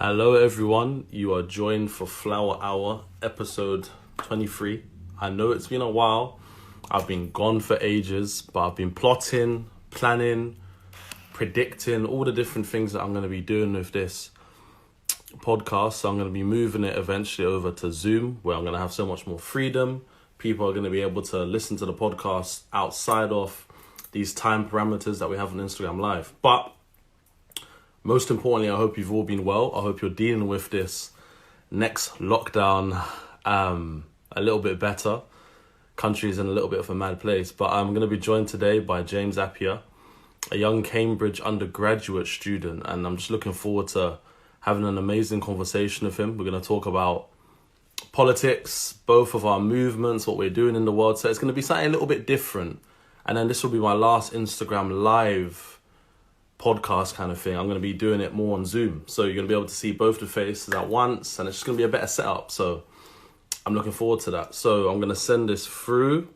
Hello, everyone. You are joined for Flower Hour, episode 23. I know it's been a while. I've been gone for ages, but I've been plotting, planning, predicting all the different things that I'm going to be doing with this podcast. So I'm going to be moving it eventually over to Zoom, where I'm going to have so much more freedom. People are going to be able to listen to the podcast outside of these time parameters that we have on Instagram Live. But most importantly, I hope you've all been well. I hope you're dealing with this next lockdown a little bit better. Country's in a little bit of a mad place. But I'm going to be joined today by James Appiah, a young Cambridge undergraduate student. And I'm just looking forward to having an amazing conversation with him. We're going to talk about politics, both of our movements, what we're doing in the world. So it's going to be something a little bit different. And then this will be my last Instagram Live podcast kind of thing. I'm going to be doing it more on Zoom. So you're going to be able to see both the faces at once, and it's just going to be a better setup. So I'm looking forward to that. So I'm going to send this through,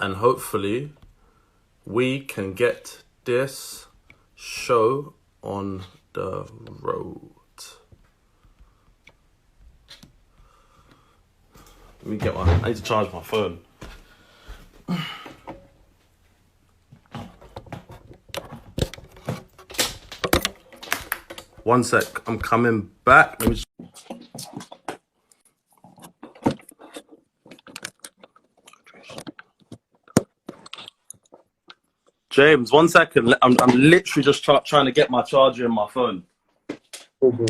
and hopefully we can get this show on the road. I need to charge my phone. One sec, I'm coming back. Let me just... James, 1 second. I'm literally just trying to get my charger in my phone. Do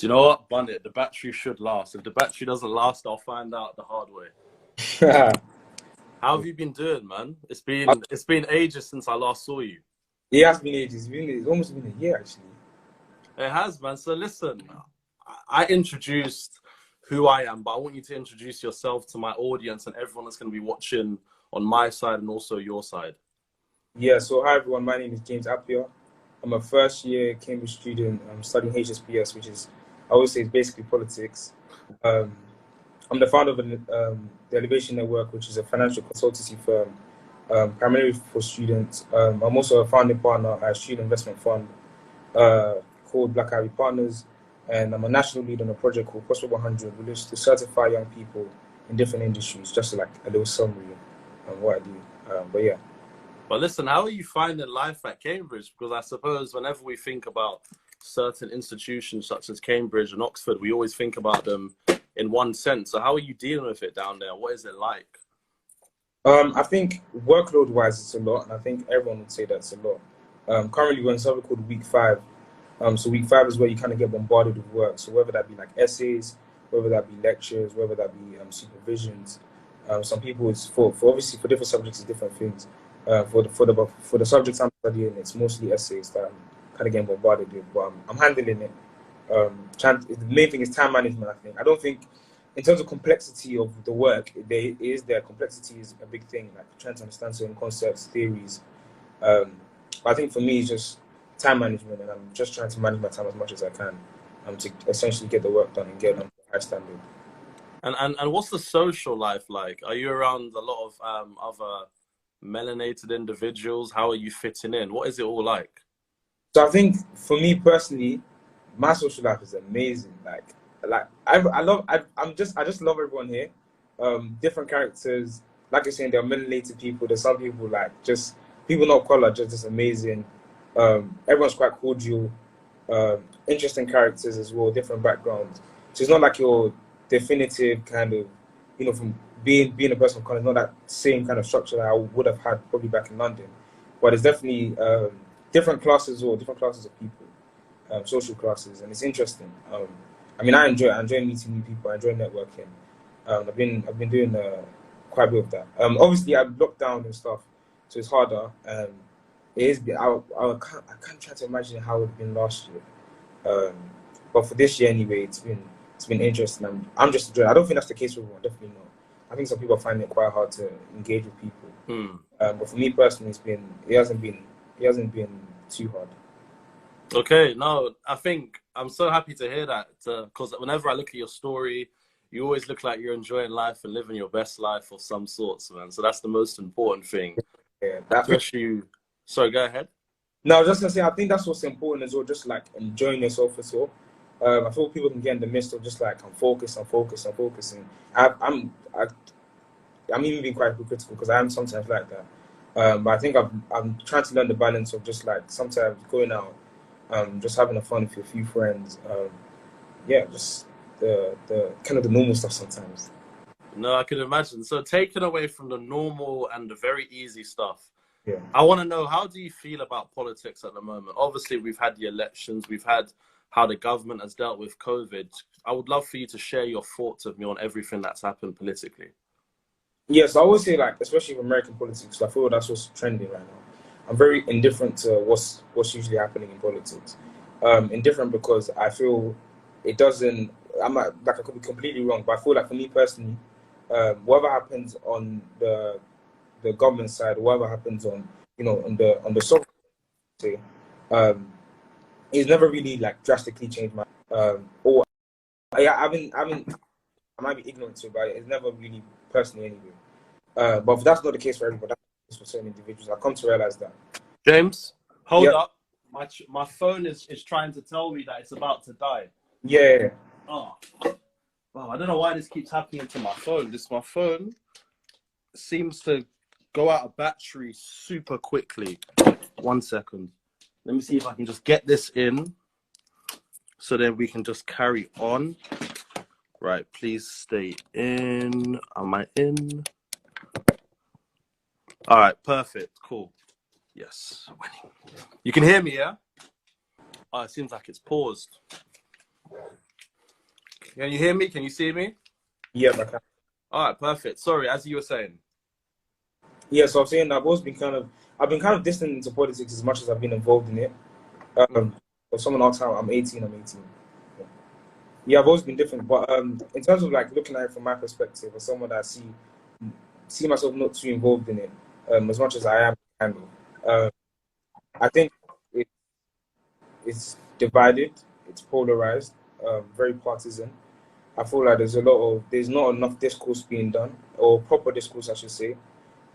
you know what? Bun it. The battery should last. If the battery doesn't last, I'll find out the hard way. How have you been doing, man? It's been ages since I last saw you. It has been ages. It's almost been a year, actually. It has, man. So listen, I introduced who I am, but I want you to introduce yourself to my audience and everyone that's going to be watching on my side and also your side. Yeah, so hi, everyone. My name is James Appiah. I'm a first-year Cambridge student. I'm studying HSPS, which is, I always say, it's basically politics. I'm the founder of the Elevation Network, which is a financial consultancy firm, primarily for students. I'm also a founding partner at a student investment fund called Black Ivy Partners, and I'm a national lead on a project called Prosper 100, which is to certify young people in different industries, just like a little summary of what I do. But yeah. But listen, how are you finding life at Cambridge? Because I suppose whenever we think about certain institutions such as Cambridge and Oxford, we always think about them in one sense. So how are you dealing with it down there? What is it like? I think workload-wise, it's a lot, and I think everyone would say that's a lot. Currently, we're in something called week 5. So week 5 is where you kind of get bombarded with work. So whether that be like essays, whether that be lectures, whether that be supervisions. Some people, it's for obviously for different subjects, it's different things. For the subjects I'm studying, it's mostly essays that I'm kind of getting bombarded with. But I'm handling it. The main thing is time management. I don't think. In terms of complexity of the work, complexity is a big thing, like trying to understand certain concepts, theories. But I think for me, it's just time management, and I'm just trying to manage my time as much as I can to essentially get the work done and get them to a high standard. And what's the social life like? Are you around a lot of other melanated individuals? How are you fitting in? What is it all like? So I think for me personally, my social life is amazing. I just love everyone here. Different characters, like you're saying, they're melanated people. There's some people just people not color, just amazing. Everyone's quite cordial. Interesting characters as well, different backgrounds. So it's not like your definitive kind of, from being a person of color, not that same kind of structure that I would have had probably back in London. But it's definitely different classes of people, social classes, and it's interesting. I enjoy meeting new people. I enjoy networking. I've been doing quite a bit of that. Obviously, I'm locked down and stuff, so it's harder. It is. I can't try to imagine how it would have been last year. But for this year anyway, it's been interesting. I'm just enjoying it. I don't think that's the case for everyone. Definitely not. I think some people find it quite hard to engage with people. But for me personally, it hasn't been too hard. Okay, no, I think I'm so happy to hear that, because whenever I look at your story, you always look like you're enjoying life and living your best life of some sorts, man. So that's the most important thing. Yeah, Especially, sorry, go ahead. No, I was just gonna say, I think that's what's important as well, just like enjoying yourself as well. I feel people can get in the midst of just like, I'm focusing. I, I'm even being quite hypocritical because I am sometimes like that. But I think I'm trying to learn the balance of just like sometimes going out, just having a fun with a few friends. Yeah, just the kind of the normal stuff sometimes. No, I can imagine. So taken away from the normal and the very easy stuff, Yeah. I want to know, how do you feel about politics at the moment? Obviously, we've had the elections, we've had how the government has dealt with COVID. I would love for you to share your thoughts with me on everything that's happened politically. Yes, I always say like, especially with American politics, I feel that's what's trending right now. I'm very indifferent to what's usually happening in politics. Indifferent because I feel it doesn't. Like I could be completely wrong, but I feel like for me personally, whatever happens on the government side, whatever happens on on the sovereign side, it's never really like drastically changed my or yeah, I might be ignorant to it, but it's never really personally anyway. But if that's not the case for everybody, that's the case for certain individuals. I've come to realize that. James, hold Yep. up. My phone is trying to tell me that it's about to die. Yeah. Oh, wow, I don't know why this keeps happening to my phone. My phone seems to go out of battery super quickly. 1 second. Let me see if I can just get this in so then we can just carry on. Right, please stay in. Am I in? All right, perfect. Cool. Yes. You can hear me, yeah? Oh, it seems like it's paused. Can you hear me? Can you see me? Yeah, I can. All right, perfect. Sorry, as you were saying. Yeah, so I'm saying I've been kind of distant into politics as much as I've been involved in it. For someone else, I'm 18. Yeah, I've always been different, but in terms of like looking at it from my perspective, as someone that see myself not too involved in it, as much as I am, I think it, it's divided, it's polarized, very partisan. I feel like there's not enough discourse being done, or proper discourse, I should say.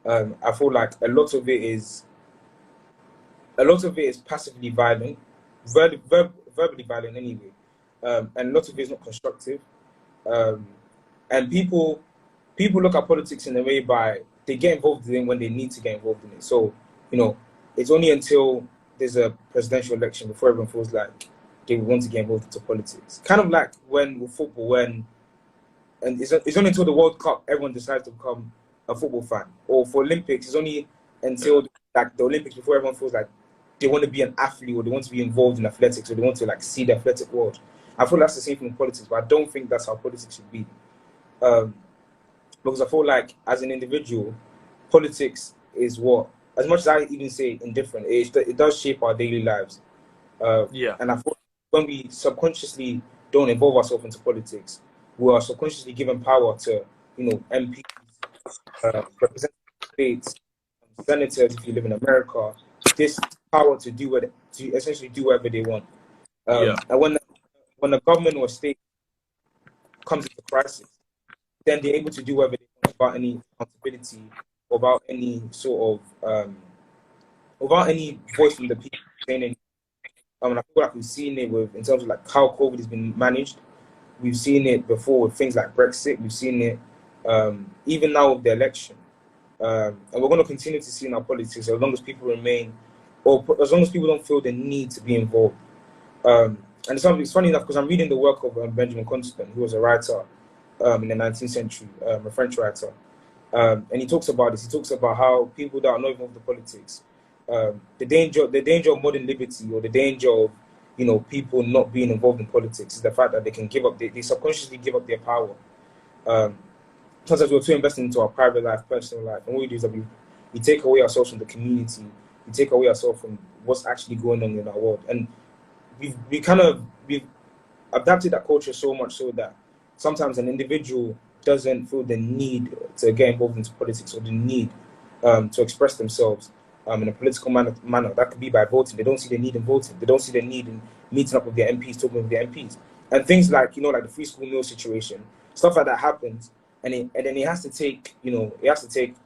I feel like a lot of it is passively violent, verbally violent anyway, and a lot of it is not constructive. Um, and people look at politics in a way by they get involved in it when they need to get involved in it. So it's only until there's a presidential election before everyone feels like they want to get involved into politics. Kind of like when with football, and it's only until the World Cup everyone decides to become a football fan, or for Olympics, it's only until like the Olympics before everyone feels like they want to be an athlete or they want to be involved in athletics or they want to like see the athletic world. I feel that's the same thing in politics, but I don't think that's how politics should be. Because I feel like as an individual, politics is what, as much as I even say indifferent, it does shape our daily lives. Yeah. And I feel when we subconsciously don't involve ourselves into politics, we are subconsciously given power to, MPs, representatives, states, senators, if you live in America, this power to essentially do whatever they want. And when the government or state comes into crisis, then they're able to do whatever they want without any accountability, without any sort of without any voice from the people saying anything. And I feel like we've seen it in terms of like how COVID has been managed. We've seen it before with things like Brexit. We've seen it even now with the election. And we're going to continue to see in our politics as long as people remain, or as long as people don't feel the need to be involved. And it's funny enough because I'm reading the work of Benjamin Constant, who was a writer in the 19th century, a French writer. And he talks about this. He talks about how people that are not involved in politics, the danger of modern liberty, or the danger of people not being involved in politics, is the fact that they can give up, they subconsciously give up their power. Sometimes we're too invested into our private life, personal life, and what we do is that we take away ourselves from the community, we take away ourselves from what's actually going on in our world, and we've adapted that culture so much so that sometimes an individual doesn't feel the need to get involved into politics, or the need to express themselves in a political manner. That could be by voting. They don't see the need in voting. They don't see the need in meeting up with their MPs, talking with their MPs, and things like like the free school meal situation, stuff like that happens, and then it has to take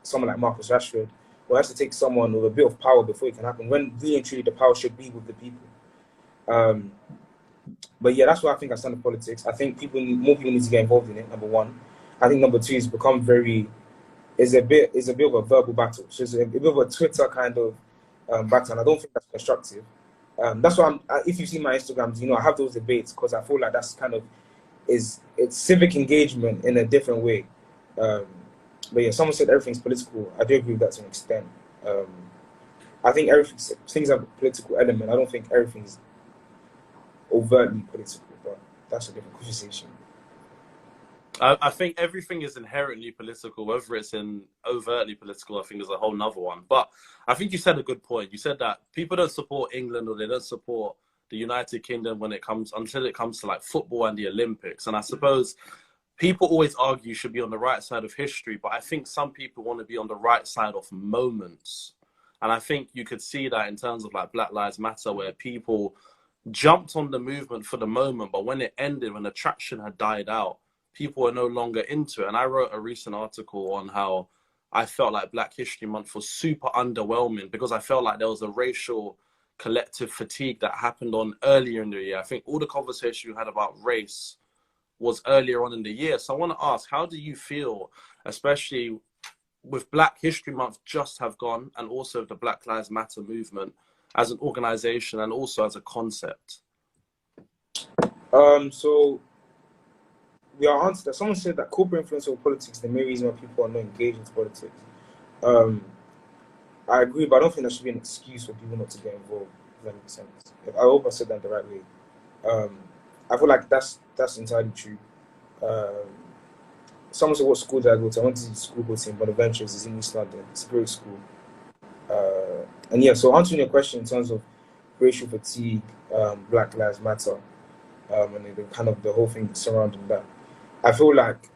someone like Marcus Rashford or it has to take someone with a bit of power before it can happen, when really and truly the power should be with the people. But yeah, that's why I think I stand in politics. I think more people need to get involved in it, number one. I think number two is become is a bit of a verbal battle. So it's a bit of a Twitter kind of battle, and I don't think that's constructive. That's why if you see my Instagrams, you know, I have those debates because I feel like that's kind of it's civic engagement in a different way. But yeah, someone said everything's political. I do agree with that to an extent. I think things have a political element. I don't think everything's overtly political, but that's a different conversation. I think everything is inherently political, whether it's in overtly political, I think is a whole nother one. But I think you said a good point. You said that people don't support England or they don't support the United Kingdom until it comes to like football and the Olympics. And I suppose people always argue you should be on the right side of history, but I think some people want to be on the right side of moments. And I think you could see that in terms of like Black Lives Matter, where people jumped on the movement for the moment, but when it ended, when the traction had died out, people were no longer into it. And I wrote a recent article on how I felt like Black History Month was super underwhelming because I felt like there was a racial collective fatigue that happened on earlier in the year. I think all the conversation you had about race was earlier on in the year. So I want to ask, how do you feel, especially with Black History Month just have gone, and also the Black Lives Matter movement as an organization and also as a concept? So we are answered that someone said that corporate influence over politics is the main reason why people are not engaged in politics. I agree, but I don't think that should be an excuse for people not to get involved, if that makes sense. I hope I said that the right way. I feel like that's entirely true. Someone said, what school did I go to? I went to the school go to in Bonaventure. It's in East London. It's a great school. And yeah, so answering your question in terms of racial fatigue, Black Lives Matter, and the kind of the whole thing surrounding that, I feel like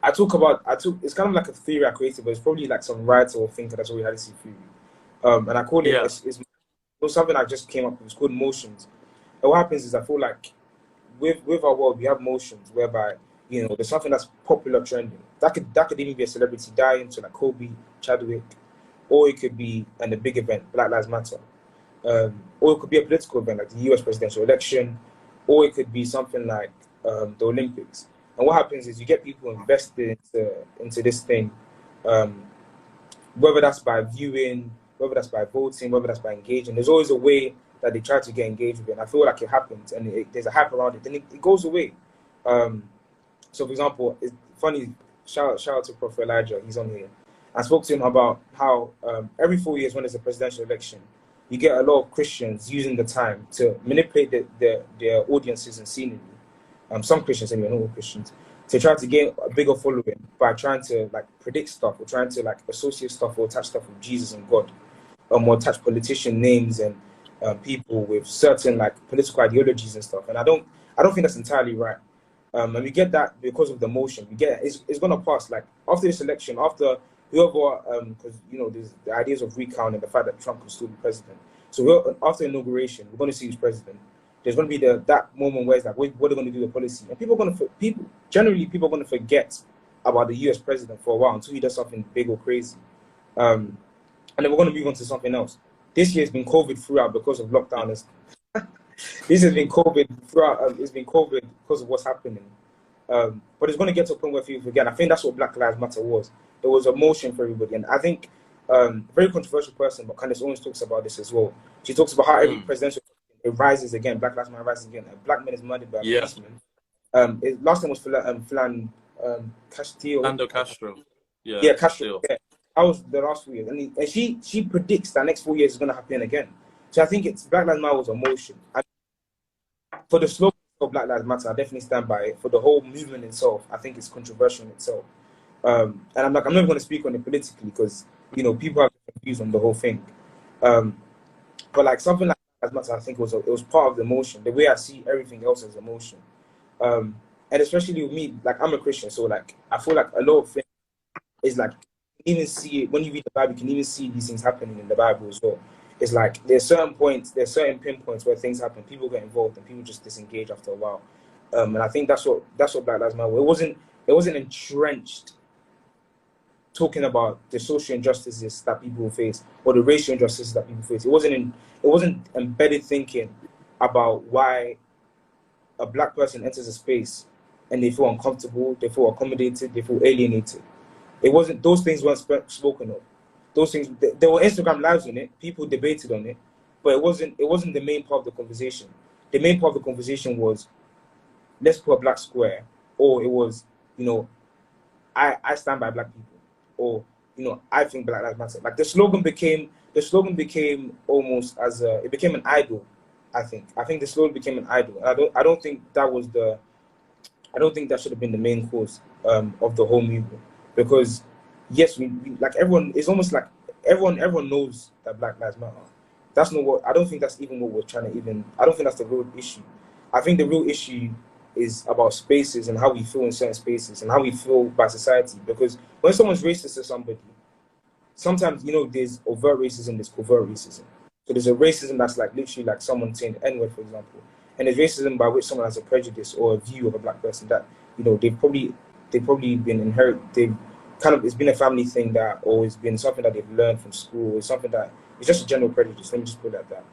it's kind of like a theory I created, but it's probably like some writer or thinker that's already had this theory. And I call it, it's something I just came up with. It's called motions. And what happens is I feel like with our world, we have motions whereby, you know, there's something that's popular trending. That could even be a celebrity dying, to like Kobe, Chadwick, or it could be a big event, Black Lives Matter. Or it could be a political event like the US presidential election, or it could be something like the Olympics. And what happens is you get people invested into this thing, whether that's by viewing, whether that's by voting, whether that's by engaging. There's always a way that they try to get engaged with it. And I feel like it happens, and there's a hype around it, then it goes away. So, for example, it's funny, shout out to Prophet Elijah, he's on here. I spoke to him about how every 4 years when there's a presidential election, you get a lot of Christians using the time to manipulate their audiences and scenery. Some Christians, anyway, not all Christians, to try to gain a bigger following by trying to like predict stuff or trying to like associate stuff or attach stuff with Jesus and God, or attach politician names and people with certain like political ideologies and stuff. And I don't think that's entirely right. And we get that because of the motion. We get it's gonna pass. Like after this election, after whoever, because you know there's the ideas of recount and the fact that Trump can still be president. So after inauguration, we're going to see who's president. There's going to be that moment where it's like, what are they going to do with policy? And people are going to forget about the US president for a while until he does something big or crazy. And then we're going to move on to something else. This year has been COVID throughout because of lockdown. This has been COVID throughout. It's been COVID because of what's happening. But it's going to get to a point where people forget. I think that's what Black Lives Matter was. There was a motion for everybody. And I think very controversial person, but Candace Owens talks about this as well. She talks about how every presidential it rises again. Black Lives Matter rises again. A black man is murdered by a policeman. Last time was Castillo. Fernando Castro. Yeah, Castro. Yeah. That was the last 4 years. And she predicts that next 4 years is going to happen again. So I think Black Lives Matter was a motion. And for the slogan of Black Lives Matter, I definitely stand by it. For the whole movement itself, I think it's controversial in itself. And I'm not going to speak on it politically because, you know, people have views on the whole thing. But like something like as much as I think it was part of the motion, the way I see everything else as emotion. And especially with me, like I'm a Christian, so like I feel like a lot of things is like you can even see it when you read the Bible, you can even see these things happening in the Bible as well. It's like there's certain pinpoints where things happen, people get involved and people just disengage after a while. And I think that's what Black Lives Matter. It wasn't entrenched talking about the social injustices that people face or the racial injustices that people face. It wasn't embedded thinking about why a black person enters a space and they feel uncomfortable, they feel accommodated, they feel alienated. It wasn't, those things weren't spoken of. Those things, there were Instagram lives on it, people debated on it, but it wasn't the main part of the conversation. The main part of the conversation was, let's put a black square, or it was, you know, I stand by black people, or, you know, I think Black Lives Matter. Like the slogan became almost as it became an idol. I think the slogan became an idol. I don't think that was I don't think that should have been the main cause of the whole movement, because yes, we like everyone. It's almost like everyone knows that Black Lives Matter. That's not what, I don't think that's even what we're trying to even. I don't think that's the real issue. I think the real issue is about spaces and how we feel in certain spaces and how we feel by society. Because when someone's racist to somebody, sometimes, you know, there's overt racism, there's covert racism. So there's a racism that's like literally like someone saying the N-word, for example. And there's racism by which someone has a prejudice or a view of a black person that, you know, they've probably been inherited. It's been a family thing that, or it's been something that they've learned from school. It's something that, it's just a general prejudice. Let me just put it like that.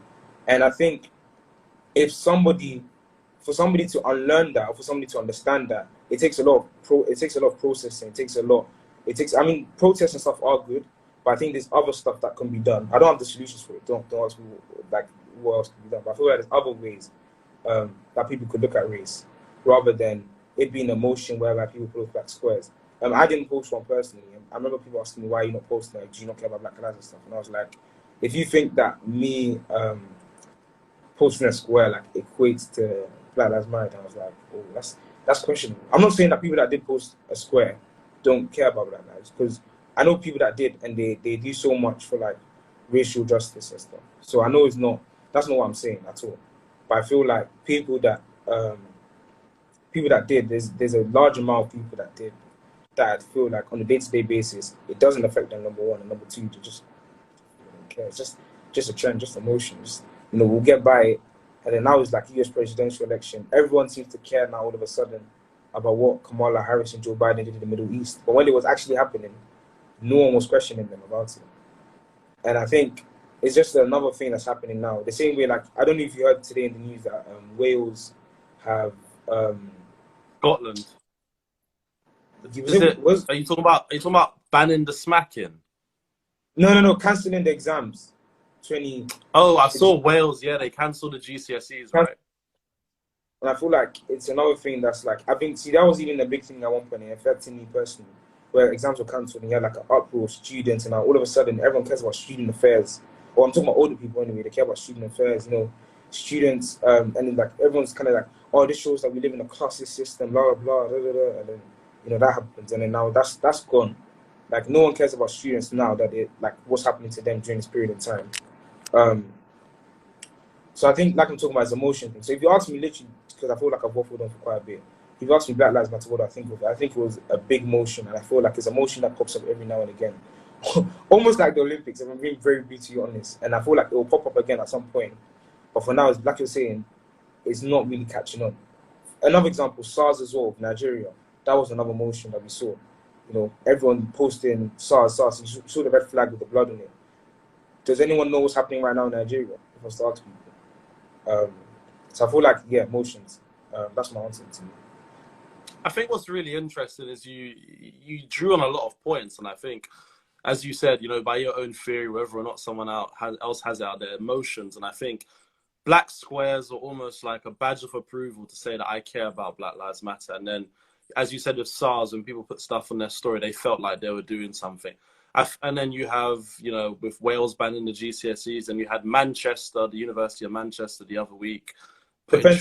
And I think for somebody to unlearn that, or for somebody to understand that, it takes a lot of processing. I mean, protests and stuff are good, but I think there's other stuff that can be done. I don't have the solutions for it. Don't ask me like what else can be done. But I feel like there's other ways that people could look at race, rather than it being a motion whereby people put black squares. I didn't post one personally. I remember people asking me, why are you not posting? Like, do you not care about Black lives and stuff? And I was like, if you think that me posting a square like equates to Black Lives Matter, I was like, oh, that's questionable. I'm not saying that people that did post a square don't care about Black lives, because I know people that did, and they do so much for like racial justice and stuff. So I know that's not what I'm saying at all. But I feel like people that did, there's a large amount of people that did, that I feel like on a day-to-day basis, it doesn't affect them, number one, and number two, they just don't care. It's just a trend, just emotions. You know, we'll get by it. And then now it's like US presidential election. Everyone seems to care now all of a sudden about what Kamala Harris and Joe Biden did in the Middle East. But when it was actually happening, no one was questioning them about it. And I think it's just another thing that's happening now. The same way, like, I don't know if you heard today in the news that Wales have Scotland. Are you talking about banning the smacking? No, cancelling the exams. Oh, I saw Wales. Yeah, they cancelled the GCSEs, right? And I feel like it's another thing that's like, I think, see, that was even a big thing at one point, it affected me personally, where exams were cancelled and you had like an uproar of students, and now all of a sudden everyone cares about student affairs. Or I'm talking about older people anyway, they care about student affairs, you know, students, and then like everyone's kind of like, oh, this shows that we live in a classist system, blah, blah, blah, blah, blah, and then, you know, that happens, and then now that's gone. Like, no one cares about students now, that they, like, what's happening to them during this period of time. So I think, like I'm talking about, is emotion thing. So if you ask me, literally, because I feel like I've waffled on for quite a bit, if you ask me Black Lives Matter, what I think of it, I think it was a big motion, and I feel like it's a motion that pops up every now and again. Almost like the Olympics, if I'm being very brutally honest. And I feel like it will pop up again at some point. But for now, it's like you're saying, it's not really catching on. Another example, SARS as well, Nigeria. That was another motion that we saw. You know, everyone posting SARS. You saw the red flag with the blood on it. Does anyone know what's happening right now in Nigeria? If I start to people. So I feel like, yeah, emotions. That's my answer to you. I think what's really interesting is you drew on a lot of points, and I think, as you said, you know, by your own theory, whether or not someone else has it out there, emotions, and I think black squares are almost like a badge of approval to say that I care about Black Lives Matter. And then, as you said with SARS, when people put stuff on their story, they felt like they were doing something. And then you have, you know, with Wales banning the GCSEs, and you had Manchester, the University of Manchester, the other week, putting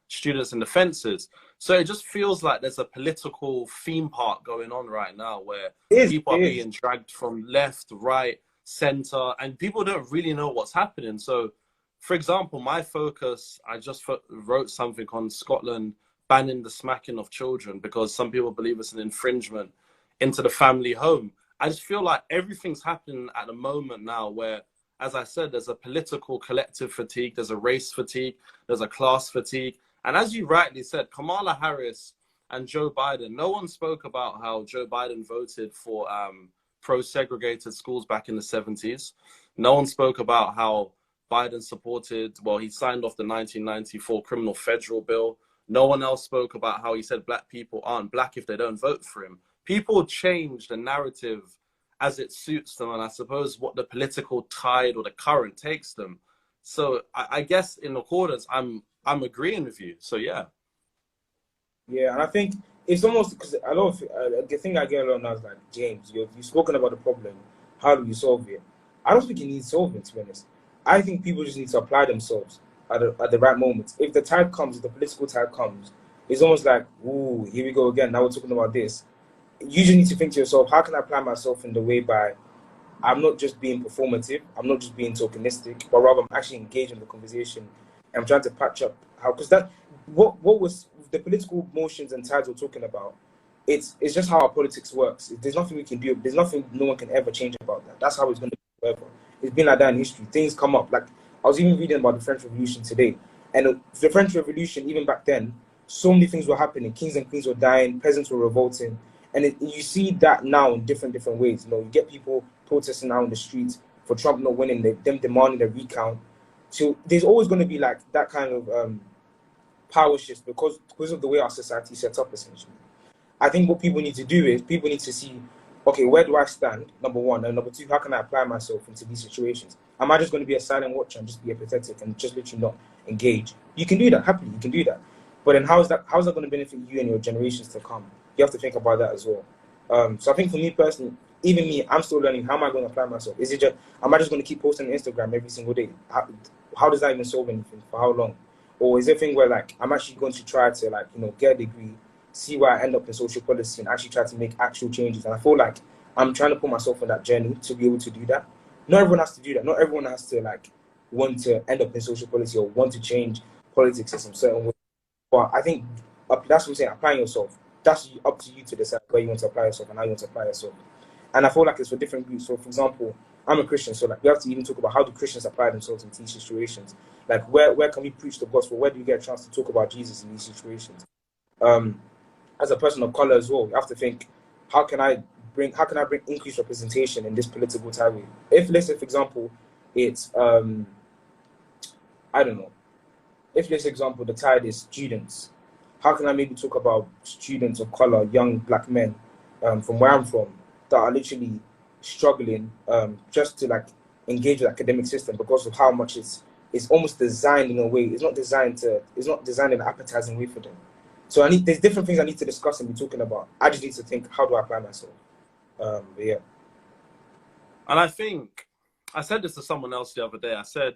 students in the fences. So it just feels like there's a political theme park going on right now, where people are being dragged from left, right, center, and people don't really know what's happening. So, for example, my focus, I just wrote something on Scotland banning the smacking of children because some people believe it's an infringement into the family home. I just feel like everything's happening at the moment now where, as I said, there's a political collective fatigue, there's a race fatigue, there's a class fatigue. And as you rightly said, Kamala Harris, and Joe Biden. No one spoke about how Joe Biden voted for pro-segregated schools back in the 70s. No one spoke about how Biden supported, well, he signed off the 1994 criminal federal bill. No one else spoke about how he said black people aren't black if they don't vote for him. People change the narrative as it suits them, and I suppose what the political tide or the current takes them. So I guess in accordance, I'm agreeing with you. So yeah. Yeah, and I think it's almost because a lot of the thing I get a lot now is like, James, you've spoken about the problem. How do you solve it? I don't think it needs solving, to be honest. I think people just need to apply themselves at the right moment. If the tide comes, if the political tide comes, it's almost like, ooh, here we go again. Now we're talking about this. You just need to think to yourself, how can I apply myself in the way by I'm not just being performative, I'm not just being tokenistic, but rather I'm actually engaged in the conversation. I'm trying to patch up how, because that what was the political motions and tides we're talking about. It's just how our politics works. There's nothing we can do. There's nothing no one can ever change about that. That's how it's going to be forever. It's been like that in history. Things come up. Like I was even reading about the French Revolution today, and the French Revolution, even back then, so many things were happening. Kings and queens were dying. Peasants were revolting, and you see that now in different ways. You know, you get people protesting out in the streets for Trump not winning, them demanding a recount. So there's always going to be like that kind of power shifts because of the way our society is set up, essentially. I think what people need to do is people need to see, okay, where do I stand, number one, and number two, how can I apply myself into these situations? Am I just going to be a silent watcher and just be apathetic and just literally not engage? You can do that, happily, you can do that. But then how's that going to benefit you and your generations to come? You have to think about that as well. So I think for me personally, even me, I'm still learning, how am I going to apply myself? Is it just, am I just going to keep posting on Instagram every single day? How does that even solve anything? For how long? Or is it a thing where like, I'm actually going to try to like, get a degree, see where I end up in social policy and actually try to make actual changes. And I feel like I'm trying to put myself on that journey to be able to do that. Not everyone has to do that. Not everyone has to like want to end up in social policy or want to change politics in some certain way. But I think that's what I'm saying, applying yourself. That's up to you to decide where you want to apply yourself and how you want to apply yourself. And I feel like it's for different groups. So for example, I'm a Christian, so like we have to even talk about how do Christians apply themselves in these situations. Like where can we preach the gospel? Where do we get a chance to talk about Jesus in these situations? As a person of color as well, you have to think, how can I bring increased representation in this political time? If let's say, for example, it's I don't know. If let's example the tide is students, how can I maybe talk about students of color, young black men, from where I'm from, that are literally struggling just to like engage with the academic system because of how much it's almost designed in a way. It's not designed in an appetizing way for them. So there's different things I need to discuss and be talking about. I just need to think, how do I apply myself? But yeah. And I think I said this to someone else the other day. I said,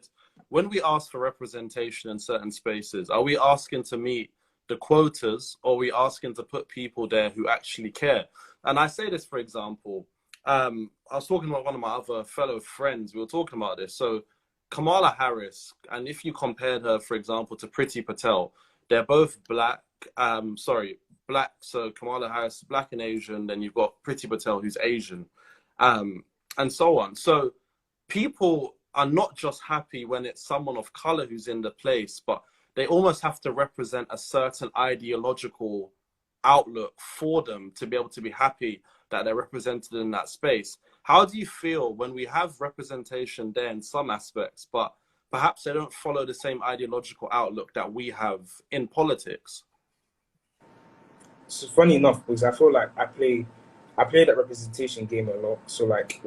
when we ask for representation in certain spaces, are we asking to meet the quotas, or are we asking to put people there who actually care? And I say this, for example, I was talking about one of my other fellow friends. We were talking about this. So Kamala Harris, and if you compared her, for example, to Priti Patel, they're both black. Black. So Kamala Harris, black and Asian. Then you've got Priti Patel, who's Asian, and so on. So people are not just happy when it's someone of color who's in the place, but they almost have to represent a certain ideological outlook for them to be able to be happy that they're represented in that space. How do you feel when we have representation there in some aspects, but perhaps they don't follow the same ideological outlook that we have in politics? So funny enough, because I feel like I play that representation game a lot. So like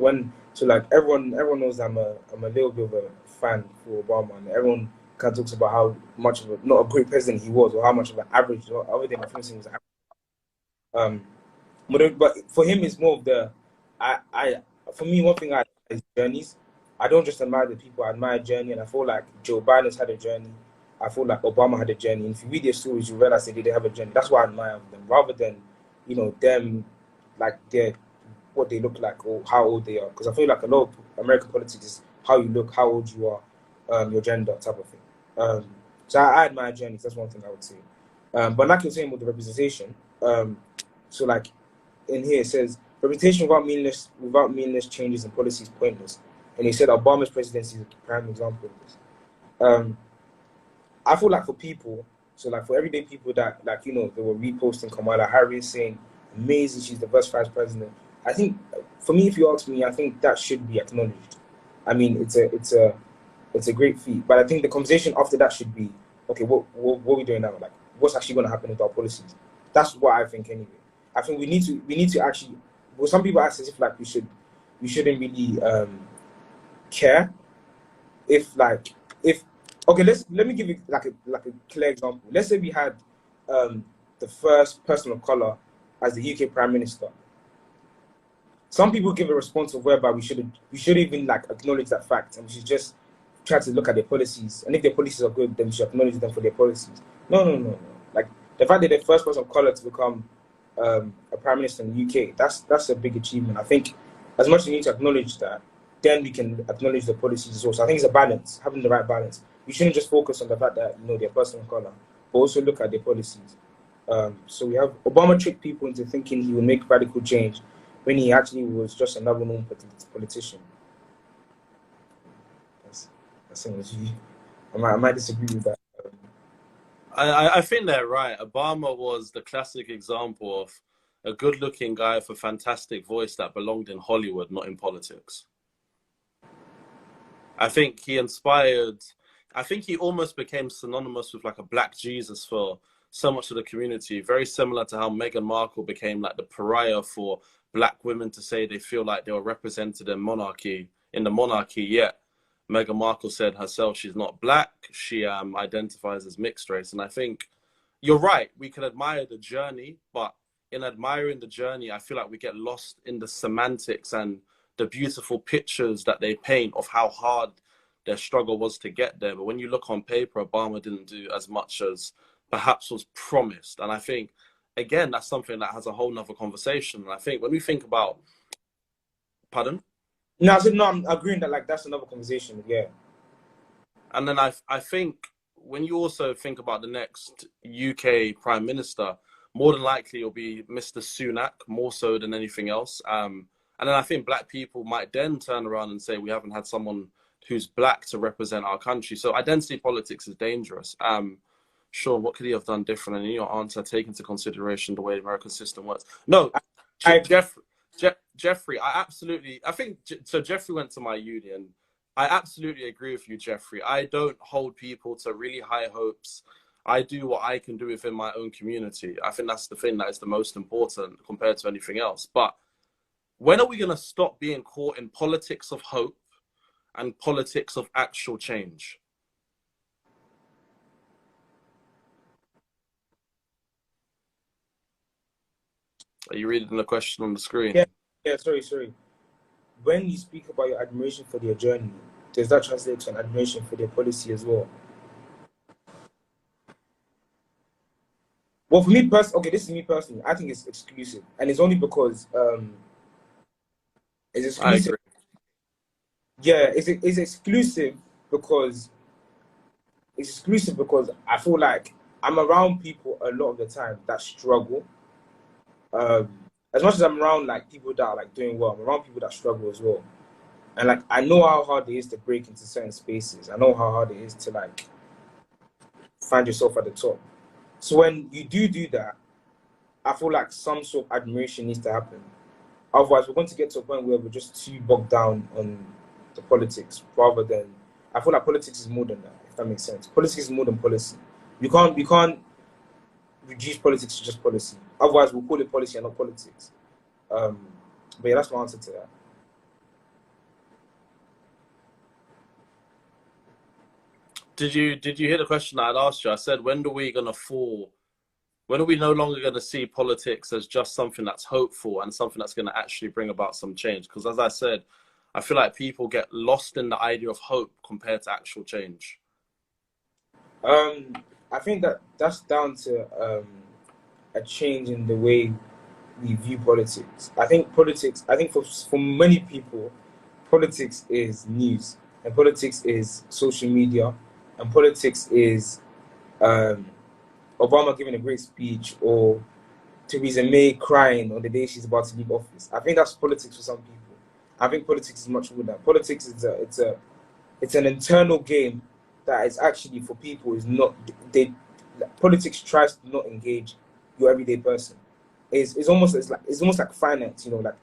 everyone knows I'm a little bit of a fan for Obama, and everyone kind of talks about how much of not a great president he was, or how much of an average. Or other than my friends was average. But for him, it's more of the for me, one thing I admire is journeys. I don't just admire the people, I admire journey, and I feel like Joe Biden's had a journey. I feel like Obama had a journey. And if you read their stories, you realize they didn't have a journey. That's why I admire them, rather than, them, like what they look like or how old they are. Because I feel like a lot of American politics is how you look, how old you are, your gender type of thing. So I admire journeys. That's one thing I would say. But like you're saying with the representation, so like in here it says representation without meaningless changes in policy is pointless. And he said Obama's presidency is a prime example of this. I feel like for people, So like for everyday people that like they were reposting Kamala Harris saying amazing, she's the best vice president. I think for me, if you ask me, I think that should be acknowledged. I mean, it's a great feat, but I think the conversation after that should be okay. What are we doing now? Like, what's actually going to happen with our policies? That's what I think anyway. I think we need to actually. Well, some people ask as if like we shouldn't really care if okay, let me give you like a clear example. Let's say we had the first person of color as the UK Prime Minister. Some people give a response of whereby we should even like acknowledge that fact, and we should just try to look at their policies. And if their policies are good, then we should acknowledge them for their policies. No. Like the fact that they're the first person of color to become a prime minister in the UK, that's a big achievement. I think as much as we need to acknowledge that, then we can acknowledge the policies as well. So I think it's a balance, having the right balance. We shouldn't just focus on the fact that they're a person of color, but also look at their policies. So we have Obama tricked people into thinking he will make radical change when he actually was just another known politician. That's I might disagree with that. I think they're right. Obama was the classic example of a good-looking guy with a fantastic voice that belonged in Hollywood, not in politics. I think he almost became synonymous with like a black Jesus for so much of the community, very similar to how Meghan Markle became like the pariah for black women to say they feel like they were represented in the monarchy, yet Meghan Markle said herself she's not black, she identifies as mixed race. And I think you're right, we can admire the journey, but in admiring the journey, I feel like we get lost in the semantics and the beautiful pictures that they paint of how hard their struggle was to get there. But when you look on paper, Obama didn't do as much as perhaps was promised. And I think, again, that's something that has a whole nother conversation. And I think when we think about, pardon? No, I said no, I'm agreeing that like that's another conversation, yeah. And then I think when you also think about the next UK Prime Minister, more than likely it'll be Mr. Sunak, more so than anything else. And then I think black people might then turn around and say we haven't had someone who's black to represent our country. So identity politics is dangerous. Sean, what could he have done different? And in your answer, take into consideration the way the American system works. No, Jeffrey, Jeffrey went to my uni, and I absolutely agree with you, Jeffrey. I don't hold people to really high hopes. I do what I can do within my own community. I think that's the thing that is the most important compared to anything else. But when are we going to stop being caught in politics of hope and politics of actual change? Are you reading the question on the screen? Yeah, sorry. When you speak about your admiration for their journey, does that translate to an admiration for their policy as well? Well, for me personally, this is me personally, I think it's exclusive. And it's only because it's exclusive. Yeah, it's exclusive because I feel like I'm around people a lot of the time that struggle. As much as I'm around like people that are like doing well, I'm around people that struggle as well. And like I know how hard it is to break into certain spaces. I know how hard it is to like find yourself at the top. So when you do that, I feel like some sort of admiration needs to happen. Otherwise, we're going to get to a point where we're just too bogged down on the politics rather than. I feel like politics is more than that, if that makes sense. Politics is more than policy. We can't reduce politics to just policy. Otherwise, we'll call it policy and not politics. But yeah, that's my answer to that. Did you hear the question I had asked you? I said, when are we no longer going to see politics as just something that's hopeful and something that's going to actually bring about some change? Because as I said, I feel like people get lost in the idea of hope compared to actual change. I think that's down to a change in the way we view politics. I think for many people, politics is news, and politics is social media, and politics is Obama giving a great speech or Theresa May crying on the day she's about to leave office. I think that's politics for some people. I think politics is much more than that. Politics is it's an internal game that is actually for people is not politics tries to not engage your everyday person. It's almost like finance, you know, like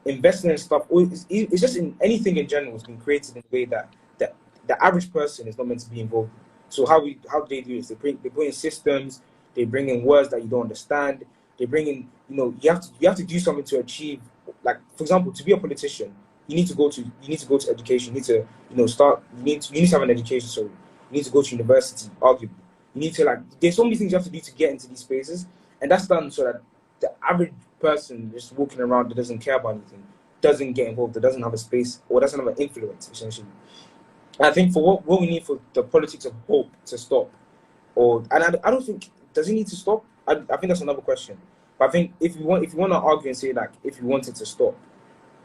investing in stuff. It's just in anything in general. It's been created in a way that the average person is not meant to be involved. So how do they do this? They put in systems. They bring in words that you don't understand. They bring in, you know, you have to do something to achieve. Like, for example, to be a politician, you need to go to education. You need to, you know, you need to have an education. So you need to go to university, arguably. You need to, like, there's so many things you have to do to get into these spaces, and that's done so that the average person just walking around that doesn't care about anything, doesn't get involved, that doesn't have a space or doesn't have an influence, essentially. And I think for what we need for the politics of hope to stop, I don't think, does it need to stop? I think that's another question. But I think if you want to argue and say, like, if you want it to stop,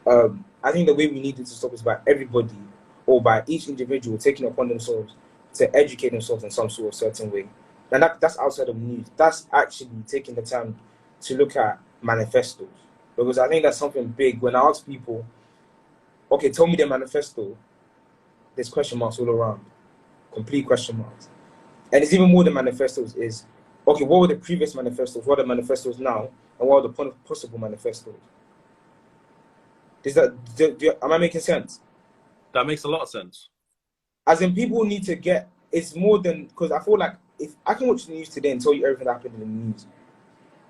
I think the way we need it to stop is by everybody or by each individual taking upon themselves to educate themselves in some sort of certain way. And that's outside of news. That's actually taking the time to look at manifestos. Because I think that's something big. When I ask people, okay, tell me their manifesto, there's question marks all around. Complete question marks. And it's even more than manifestos is, okay, what were the previous manifestos? What are the manifestos now? And what are the possible manifestos? Am I making sense? That makes a lot of sense. As in, people need to get, it's more than, because I feel like if I can watch the news today and tell you everything that happened in the news,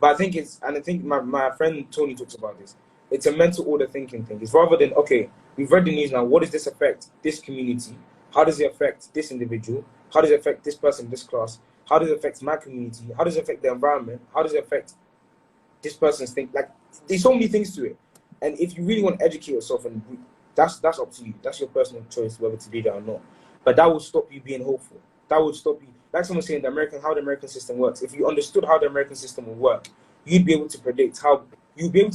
but I think my friend Tony talks about this, it's a mental order thinking thing. It's rather than, okay, we've read the news now, what does this affect this community? How does it affect this individual? How does it affect this person, this class? How does it affect my community? How does it affect the environment? How does it affect this person's thing? Like, there's so many things to it. And if you really want to educate yourself, and that's up to you. That's your personal choice whether to do that or not. But that will stop you being hopeful. That would stop you. Like someone saying how the American system works. If you understood how the American system will work, you'd be able to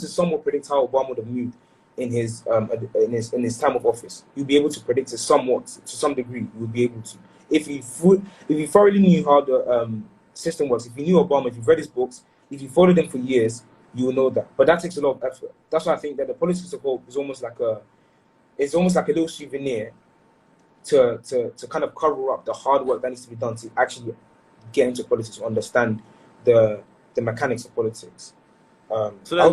somewhat predict how Obama would have moved in his time of office. You'd be able to predict it somewhat, to some degree. You would be able to. If you thoroughly knew how the system works, if you knew Obama, if you've read his books, if you followed him for years, you will know that. But that takes a lot of effort. That's why I think that the politics of hope is almost like a little souvenir to kind of cover up the hard work that needs to be done to actually get into politics, to understand the mechanics of politics. So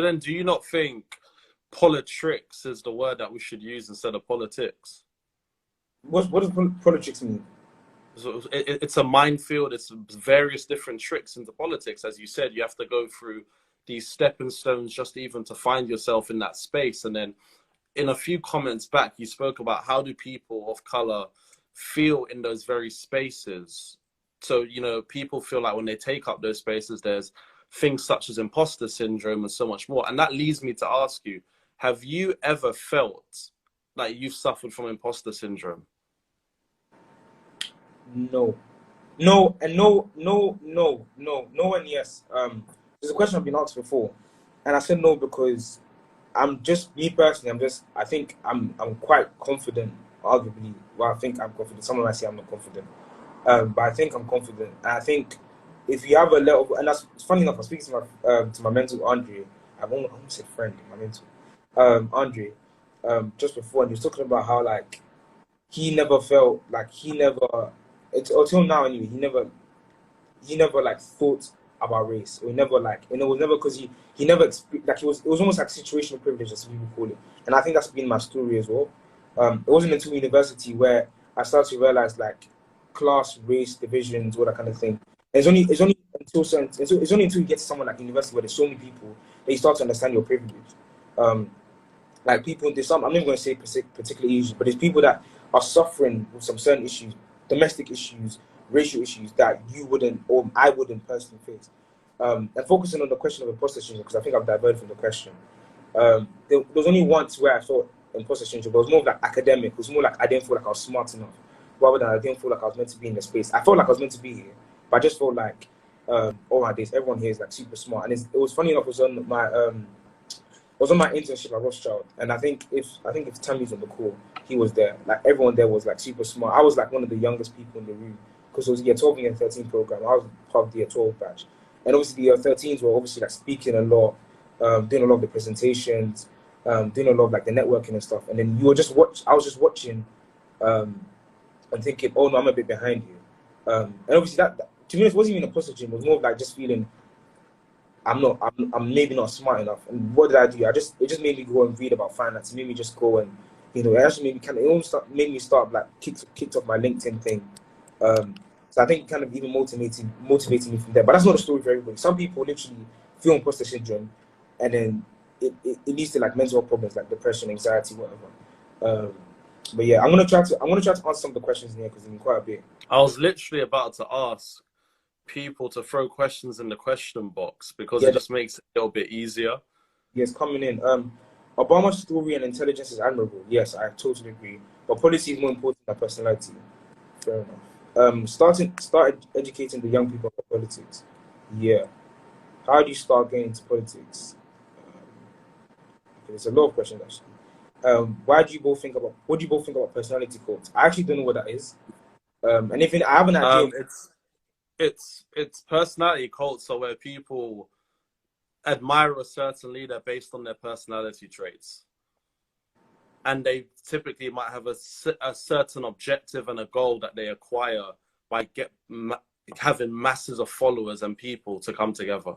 then do you not think politricks is the word that we should use instead of politics? What does politics mean? So it's a minefield. It's various different tricks into politics. As you said, you have to go through these stepping stones just even to find yourself in that space. And then in a few comments back, you spoke about how do people of color feel in those very spaces. So, you know, people feel like when they take up those spaces, there's things such as imposter syndrome and so much more. And that leads me to ask you, have you ever felt like you've suffered from imposter syndrome? No, and yes. There's a question I've been asked before, and I said no because I'm just, me personally, I think I'm quite confident, arguably. Well, I think I'm confident. Someone might say I'm not confident. But I think I'm confident. And I think if you have a level, and that's funny enough, I was speaking to my mentor, Andre. I almost said friend, my mentor, Andre, just before, and he was talking about how, like, he never felt like until now anyway, he never like thought about race. Or he never like, and it was never because he never like, it was almost like situational privilege, as people call it. And I think that's been my story as well. It wasn't until university where I started to realize, like, class, race, divisions, all that kind of thing. And it's only until you get to someone like university where there's so many people that you start to understand your privilege. Like, people, I'm not even going to say particular issues, but there's people that are suffering with some certain issues, domestic issues, racial issues that you wouldn't, or I wouldn't personally face. And focusing on the question of imposter syndrome, because I think I've diverted from the question. There was only once where I thought imposter syndrome, but it was more like academic. It was more like I didn't feel like I was smart enough, rather than I didn't feel like I was meant to be in the space. I felt like I was meant to be here, but I just felt like, all my days, everyone here is like super smart. And it was funny enough, it was on my internship at Rothschild, and I think if Tammy's on the call, he was there. Like, everyone there was like super smart. I was like one of the youngest people in the room because it was year 12 and year 13 program. I was part of the year 12 batch, and obviously the year 13s were obviously like speaking a lot, doing a lot of the presentations, doing a lot of like the networking and stuff. And then I was just watching, and thinking, oh no, I'm a bit behind you. And obviously that to me it wasn't even imposter syndrome. It was more of like just feeling I'm maybe not smart enough. And what did I do? It just made me go and read about finance. It made me just go and it actually made me made me start like kicked off my LinkedIn thing. So I think it kind of even motivated me from there. But that's not a story for everybody. Some people literally feel imposter syndrome, and then it leads to like mental health problems like depression, anxiety, whatever. But yeah, I'm gonna try to answer some of the questions in here because there's been quite a bit. I was literally about to ask people to throw questions in the question box because it just makes it a little bit easier. Yes, coming in. Obama's story and intelligence is admirable. Yes, I totally agree. But policy is more important than personality. Fair enough. Start educating the young people about politics. Yeah. How do you start getting into politics? There's a lot of questions actually. What do you both think about personality cults? I actually don't know what that is. And if I have an idea. It's personality cults are where people admire a certain leader based on their personality traits, and they typically might have a certain objective and a goal that they acquire by having masses of followers and people to come together.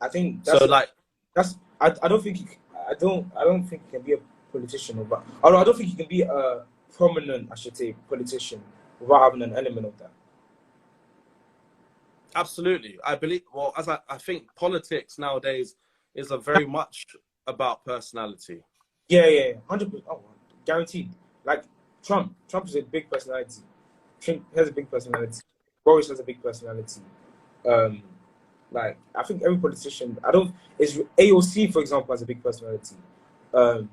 I think that's, so. Like that's I don't think I don't think you can be a politician without. Although I don't think you can be a prominent, I should say, politician without having an element of that. Absolutely. I believe, well, I think politics nowadays is very much about personality. Yeah, 100%. Oh, guaranteed. Like Trump is a big personality. Trump has a big personality. Boris has a big personality. Like I think every politician, AOC, for example, has a big personality.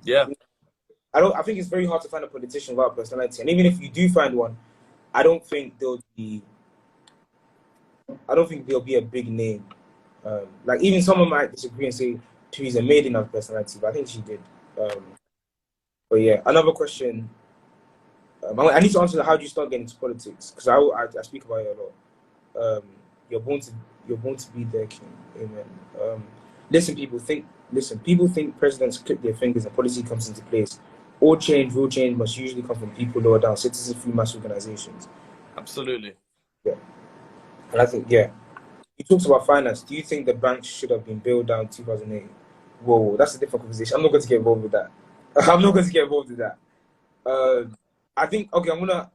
Yeah. I think it's very hard to find a politician without personality. And even if you do find one, I don't think there'll be a big name. Like even someone might disagree and say Theresa May didn't have a personality, but I think she did. But yeah, another question. I need to answer how do you start getting into politics? Because I speak about it a lot. You're born to be there, King. Amen. Listen, people think presidents click their fingers and policy comes into place. Real change must usually come from people lower down, citizens through mass organizations. Absolutely. Yeah. And I think, yeah. He talks about finance. Do you think the banks should have been bailed down in 2008? Whoa, that's a different conversation. I'm not going to get involved with that. I think, okay, I'm gonna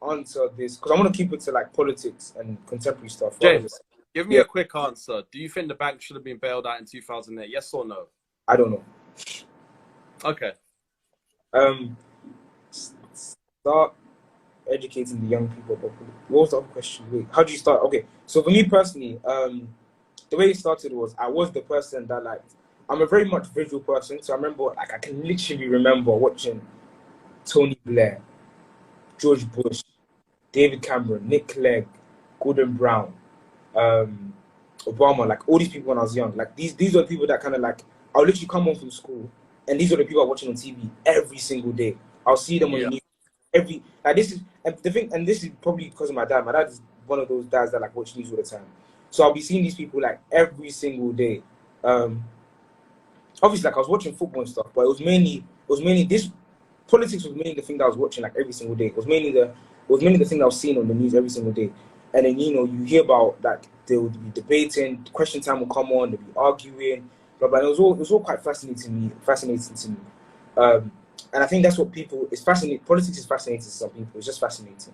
answer this because I want to keep it to like politics and contemporary stuff. James, give me a quick answer. Do you think the bank should have been bailed out in 2008? Yes or no? I don't know. Okay. Start educating the young people about politics. What was the other question? Wait, how do you start? Okay, so for me personally, the way it started was I was the person that like I'm a very much visual person, so I remember like I can literally remember watching Tony Blair, George Bush, David Cameron, Nick Clegg, Gordon Brown, Obama, like all these people when I was young. Like these are the people that kind of like I'll literally come home from school and these are the people I'm watching on TV every single day. I'll see them on the news this is probably because of my dad. My dad is one of those dads that like watch news all the time. So I'll be seeing these people like every single day. Obviously like I was watching football and stuff, but it was mainly this politics was mainly the thing that I was watching like every single day. It was mainly the thing that I was seeing on the news every single day. And then you hear about like they would be debating, question time will come on, they'll be arguing, blah blah. And it was all quite fascinating to me. And I think that's what it's fascinating. Politics is fascinating to some people. It's just fascinating.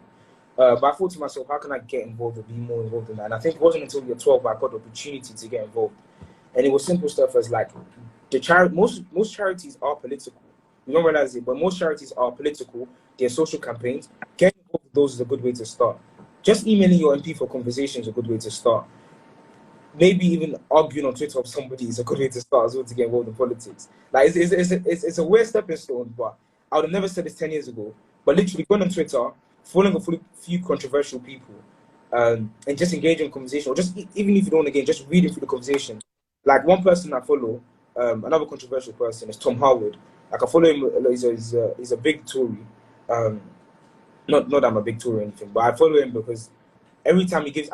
But I thought to myself, how can I get involved or be more involved in that? And I think it wasn't until you're 12 I got the opportunity to get involved. And it was simple stuff as like most charities are political. You don't realize it, but most charities are political. They're social campaigns. Getting involved with those is a good way to start. Just emailing your MP for conversation is a good way to start. Maybe even arguing on Twitter with somebody is a good way to start as well to get involved in politics. Like it's a weird stepping stone, but I would have never said this 10 years ago. But literally going on Twitter, following a few controversial people, and just engaging in conversation, or just even if you don't want to engage, just reading through the conversation. Like one person I follow, another controversial person is Tom Howard. Like I follow him. He's a big Tory. Not that I'm a big Tory or anything, but I follow him because every time he gives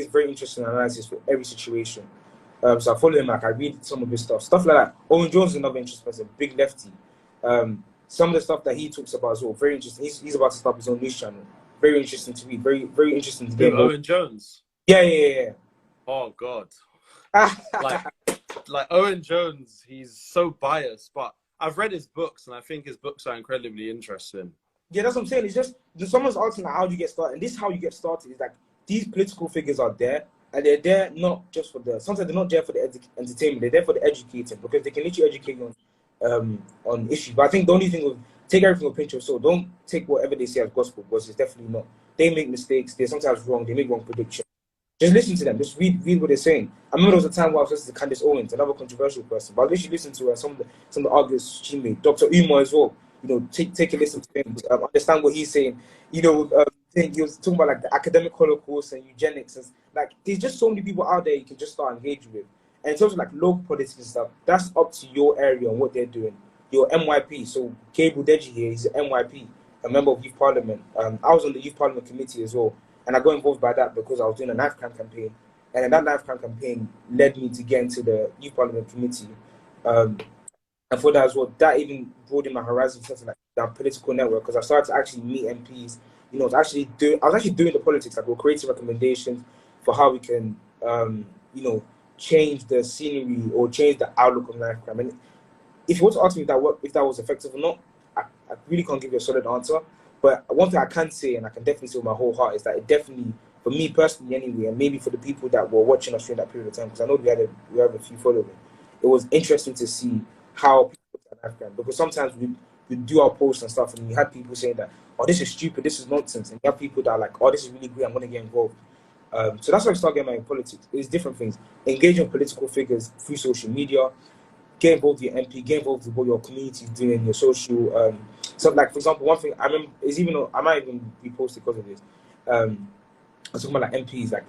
very interesting analysis for every situation. So I follow him. Like I read some of his stuff like that. Owen Jones is another interesting person, big lefty. Some of the stuff that he talks about as well, very interesting. He's about to start his own news channel. very interesting to read. Very, very interesting to get Who, involved. Owen Jones? Yeah. Oh God. Like Owen Jones, he's so biased, but I've read his books and I think his books are incredibly interesting. Yeah, that's what I'm saying. It's just someone's asking like, how do you get started? And this is how you get started. Is like these political figures are there, and they're there not just for the. Sometimes they're not there for the entertainment. They're there for the educating because they can literally educate you on issues. But I think the only thing with take everything with a pinch of salt. Don't take whatever they say as gospel because it's definitely not. They make mistakes. They're sometimes wrong. They make wrong predictions. Just listen to them. Just read what they're saying. I remember there was a time where I was listening to Candace Owens, another controversial person, but I literally listened to her, some of the arguments she made. Dr. Umar as well. You know, take a listen to him, understand what he's saying. You know, he was talking about like the academic Holocaust and eugenics, and like there's just so many people out there you can just start engaging with. And in terms of like local politics and stuff, that's up to your area and what they're doing. Your MYP. So Gabriel Deji here, he's an MYP, a member of Youth Parliament. I was on the Youth Parliament committee as well. And I got involved by that because I was doing a knife crime campaign. And then that knife crime campaign led me to get into the Youth Parliament Committee. And for that as well, that even broadened my horizon in terms of like that political network because I started to actually meet MPs. You know, I was actually doing the politics. Like we're creating recommendations for how we can, you know, change the scenery or change the outlook of knife crime. And if you want to ask me if that was effective or not, I really can't give you a solid answer. But one thing I can say, and I can definitely say with my whole heart, is that it definitely, for me personally anyway, and maybe for the people that were watching us during that period of time, because I know we have a few following, it was interesting to see how people look at knife crime. Because sometimes we do our posts and stuff, and we had people saying that, oh, this is stupid, this is nonsense. And you have people that are like, oh, this is really great, I'm going to get involved. So that's why I started getting my politics. It's different things. Engaging political figures through social media, get involved with your MP, get involved with what your community is doing, your social. So, like for example, one thing I remember is I might even repost it because of this. I'm talking about like MPs. Like,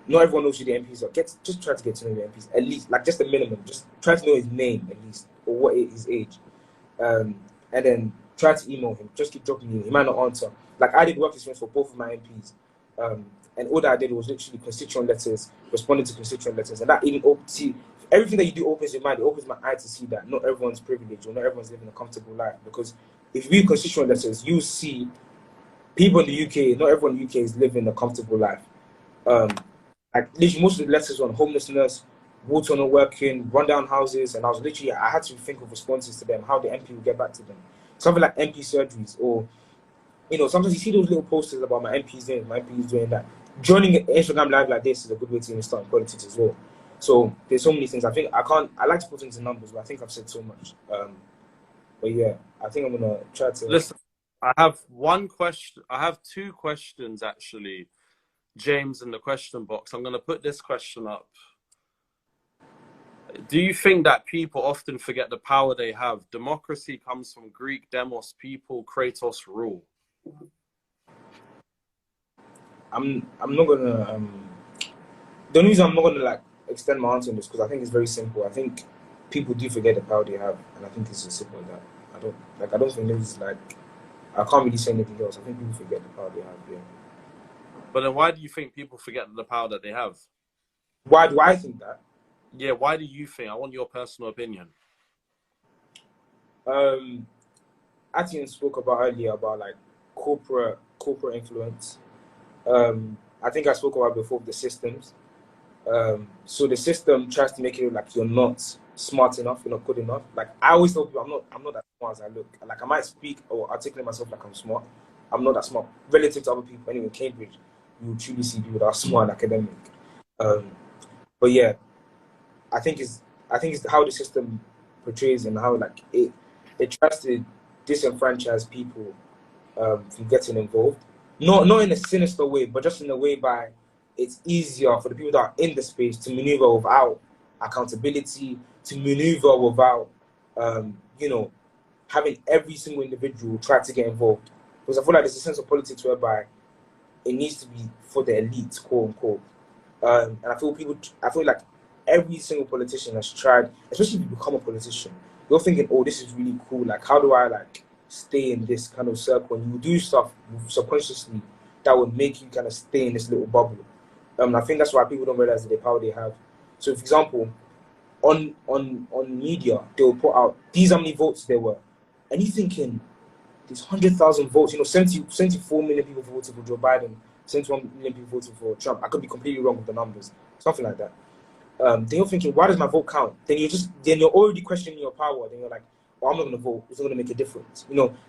not everyone knows who the MPs are. Just try to get to know your MPs at least, like just the minimum. Just try to know his name at least or what his age, and then try to email him. Just keep dropping him. He might not answer. Like I did work experience for both of my MPs, and all that I did was literally constituent letters, responding to constituent letters, and that even everything that you do opens your mind. It opens my eye to see that not everyone's privileged or not everyone's living a comfortable life. Because if you read constituent letters, you see people in the UK. Not everyone in the UK is living a comfortable life. Like literally, most of the letters were on homelessness, water not working, rundown houses, and I had to think of responses to them, how the MP will get back to them. Something like MP surgeries, or you know, sometimes you see those little posters about my MP's doing that. Joining Instagram live like this is a good way to even start in politics as well. So there's so many things. I like to put into numbers, but I think I've said so much. But yeah, I think I'm gonna try to listen. I have one question. I have two questions actually, James, in the question box. I'm gonna put this question up. Do you think that people often forget the power they have? Democracy comes from Greek demos, people, kratos, rule. I'm not gonna the only reason I'm not gonna like extend my answer on this because I think it's very simple. I think people do forget the power they have, and I think it's as simple as that. I don't think there's like I can't really say anything else. I think people forget the power they have. Yeah. But then, why do you think people forget the power that they have? Why do I think that? Yeah, why do you think? I want your personal opinion. Atian spoke about earlier about like corporate influence. I think I spoke about before the systems. So the system tries to make it look like you're not smart enough, you're not good enough. Like I always tell people, I'm not that smart as I look. Like I might speak or articulate myself like I'm smart. I'm not that smart relative to other people. Anyway, in Cambridge, you will truly see people that are smart and academic. But yeah, I think it's how the system portrays and how like it tries to disenfranchise people from getting involved. Not in a sinister way, but just in a way by it's easier for the people that are in the space to maneuver without accountability, to maneuver without you know, having every single individual try to get involved. Because I feel like there's a sense of politics whereby it needs to be for the elite, quote unquote. And I feel like every single politician has tried, especially if you become a politician, you're thinking, oh, this is really cool. Like, how do I like stay in this kind of circle? And you do stuff subconsciously that would make you kind of stay in this little bubble. I think that's why people don't realize the power they have. So, for example, on media, they'll put out these how many votes there were, and you're thinking, these 100,000 votes, 74 million people voted for Joe Biden, 71 million people voted for Trump. I could be completely wrong with the numbers, something like that. Then you're thinking, why does my vote count? Then you're already questioning your power. Then you're like, well, I'm not going to vote. It's not going to make a difference.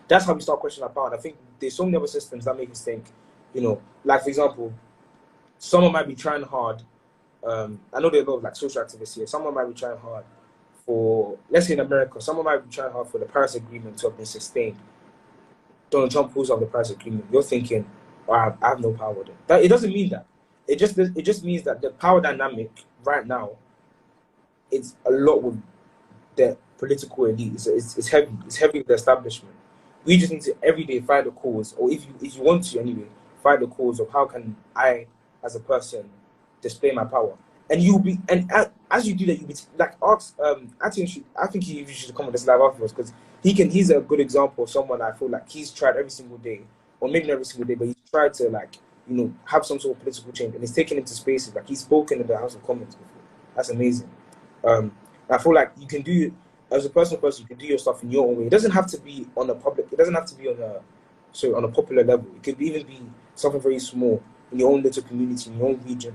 That's how we start questioning our power. And I think there's so many other systems that make us think, like, for example, someone might be trying hard. I know there are a lot of like social activists here. Someone might be trying hard for, let's say in America, someone might be trying hard for the Paris Agreement to have been sustained. Donald Trump pulls out the Paris Agreement. You're thinking, oh, I have no power then. It doesn't mean that. It just means that the power dynamic right now, it's a lot with the political elite. It's heavy. It's heavy with the establishment. We just need to every day find the cause, or if you want to anyway, find the cause of how can I, as a person, display my power. And as you do that, you'll be like ask. I think he should come on this live afterwards because he's a good example of someone I feel like he's tried every single day, or maybe not every single day, but he's tried to have some sort of political change, and he's taken into spaces like he's spoken in the House of Commons before. That's amazing. I feel like you can do, as a personal person, you can do your stuff in your own way. It doesn't have to be on a public. It doesn't have to be on a popular level. It could even be something very small in your own little community, in your own region.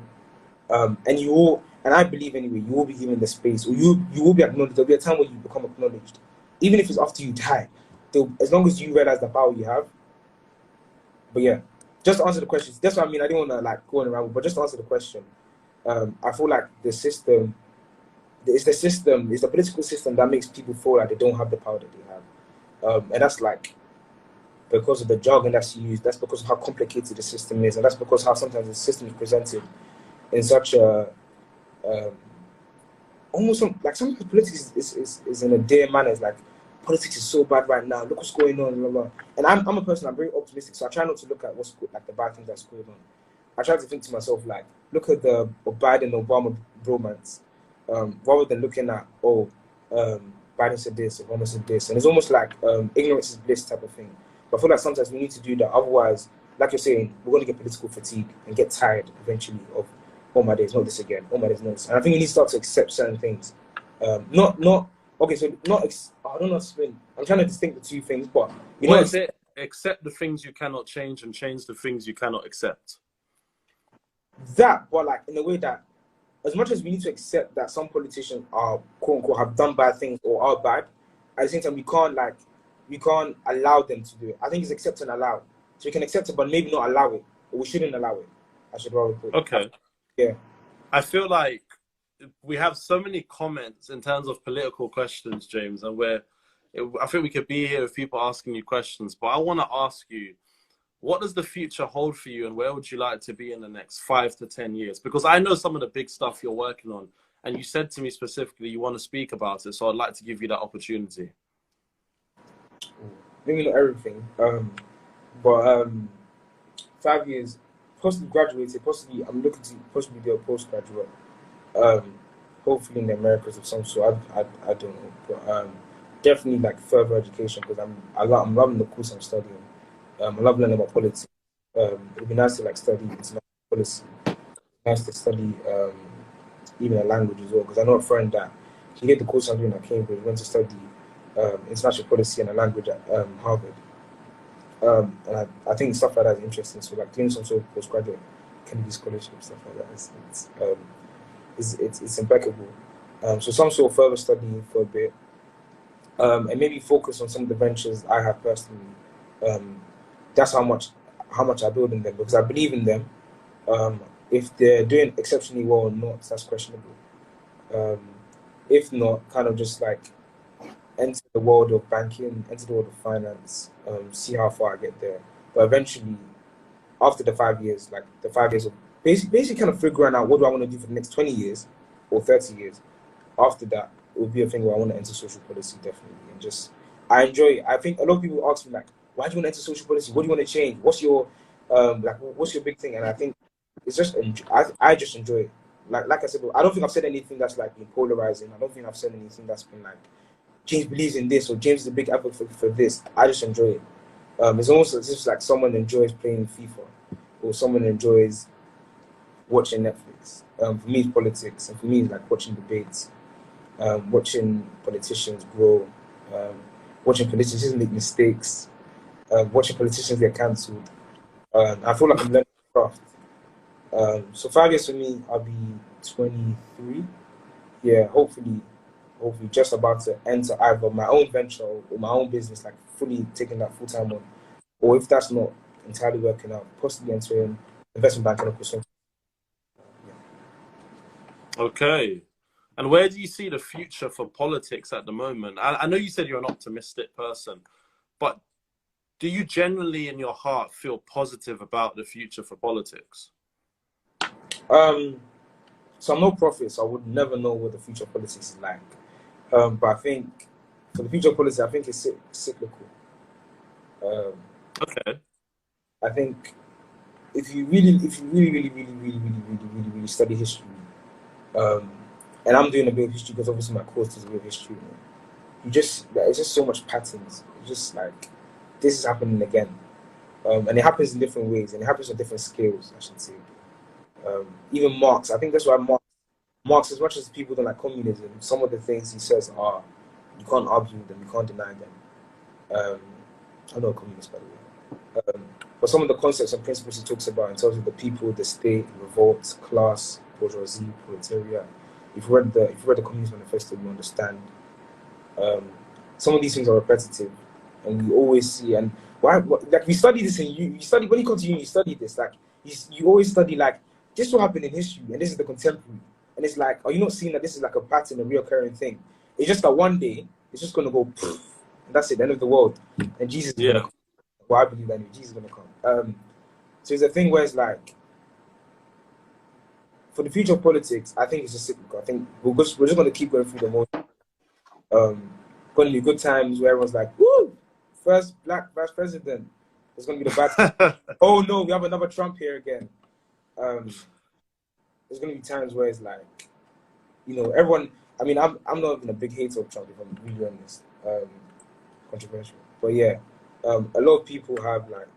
And I believe anyway, you will be given the space, or you will be acknowledged. There'll be a time where you become acknowledged, even if it's after you die. As long as you realize the power you have. But yeah, just to answer the question. That's what I mean. I didn't want to go on around, but just to answer the question, I feel like the system. It's the political system that makes people feel like they don't have the power that they have, and that's because of the jargon that's used. That's because of how complicated the system is, and that's because how sometimes the system is presented in such a almost sometimes politics is in a dear manner. It's like politics is so bad right now. Look what's going on, blah, blah. And I'm a person. I'm very optimistic, so I try not to look at what's the bad things that's going on. I try to think to myself look at the Biden-Obama bromance. Rather than looking at Biden said this, Obama said this, and it's almost like ignorance is bliss type of thing. But I feel like sometimes we need to do that. Otherwise, like you're saying, we're going to get political fatigue and get tired eventually of my days, not this again, my days, not this. And I think we need to start to accept certain things. I don't know how to explain. I'm trying to distinct the two things, but accept the things you cannot change and change the things you cannot accept. That, but in a way that, as much as we need to accept that some politicians are quote unquote have done bad things or are bad, at the same time we can't allow them to do it. I think it's accept and allow. So we can accept it, but maybe not allow it, or we shouldn't allow it. I should rather put it. Okay. Yeah. I feel like we have so many comments in terms of political questions, James, and I think we could be here with people asking you questions, but I want to ask you, what does the future hold for you, and where would you like to be in the next 5 to 10 years? Because I know some of the big stuff you're working on, and you said to me specifically you want to speak about it, so I'd like to give you that opportunity. Maybe not everything, but 5 years, possibly graduated, I'm looking to possibly be a postgraduate, hopefully in the Americas of some sort. I don't know, but definitely further education, because I'm loving the course I'm studying. I love learning about politics. It would be nice to study international policy. Nice to study even a language as well, because I know a friend that he did the course I'm doing at Cambridge, went to study international policy and a language at Harvard. And I think stuff like that is interesting. So doing some sort of postgraduate Kennedy scholarship, stuff like that, it's impeccable. So some sort of further studying for a bit, and maybe focus on some of the ventures I have personally. That's how much I build in them, because I believe in them. If they're doing exceptionally well or not, that's questionable. If not, kind of just enter the world of banking, enter the world of finance, see how far I get there. But eventually, after the 5 years, the 5 years of basically kind of figuring out what do I want to do for the next 20 years or 30 years. After that, it would be a thing where I want to enter social policy, definitely. And I enjoy it. I think a lot of people ask me why do you want to enter social policy? What do you want to change? What's your what's your big thing? And I think it's just I just enjoy it. Like I said, I don't think I've said anything that's been polarizing. I don't think I've said anything that's been James believes in this or James is a big advocate for this. I just enjoy it. It's almost as if someone enjoys playing FIFA or someone enjoys watching Netflix. For me, it's politics, and for me, it's watching debates, watching politicians grow, watching politicians make mistakes, watching politicians get cancelled. I feel like I'm learning craft. So 5 years for me, I'll be 23. Yeah, hopefully just about to enter either my own venture or my own business, like fully taking that full time on. Or if that's not entirely working out, possibly entering investment banking or something. Okay. And where do you see the future for politics at the moment? I know you said you're an optimistic person, but do you generally in your heart feel positive about the future for politics? So I'm no prophet, so I would never know what the future of politics is like. But I think for the future of politics, I think it's cyclical. Okay. I think if you really study history, and I'm doing a bit of history because obviously my course is a bit of history. It's just so much patterns. It's just like this is happening again, and it happens in different ways, and it happens on different scales, I should say. Even Marx, I think that's why Marx, as much as people don't like communism, some of the things he says are you can't argue with them, you can't deny them. I'm not a communist, by the way. But some of the concepts and principles he talks about in terms of the people, the state, revolt, class, bourgeoisie, proletariat. If you read the Communist Manifesto, you understand. Some of these things are repetitive, and we always see. And like we study this, and you study when you come to uni, you study this. Like you always study like this will happen in history, and this is the contemporary. And it's like, are you not seeing that this is like a pattern, a reoccurring thing? It's just that one day it's just gonna go, poof, and that's it, the end of the world, and Jesus is gonna come. Well, I believe that Jesus is gonna come. So it's a thing where it's like, for the future of politics, I think it's just cyclical. I think we're just gonna keep going through the motion. Gonna be good times where everyone's like, woo, first black vice president. It's gonna be the bad. Oh no, we have another Trump here again. There's gonna be times where it's like, everyone. I mean, I'm not even a big hater of Trump, if I'm really honest. Controversial, but yeah, a lot of people have like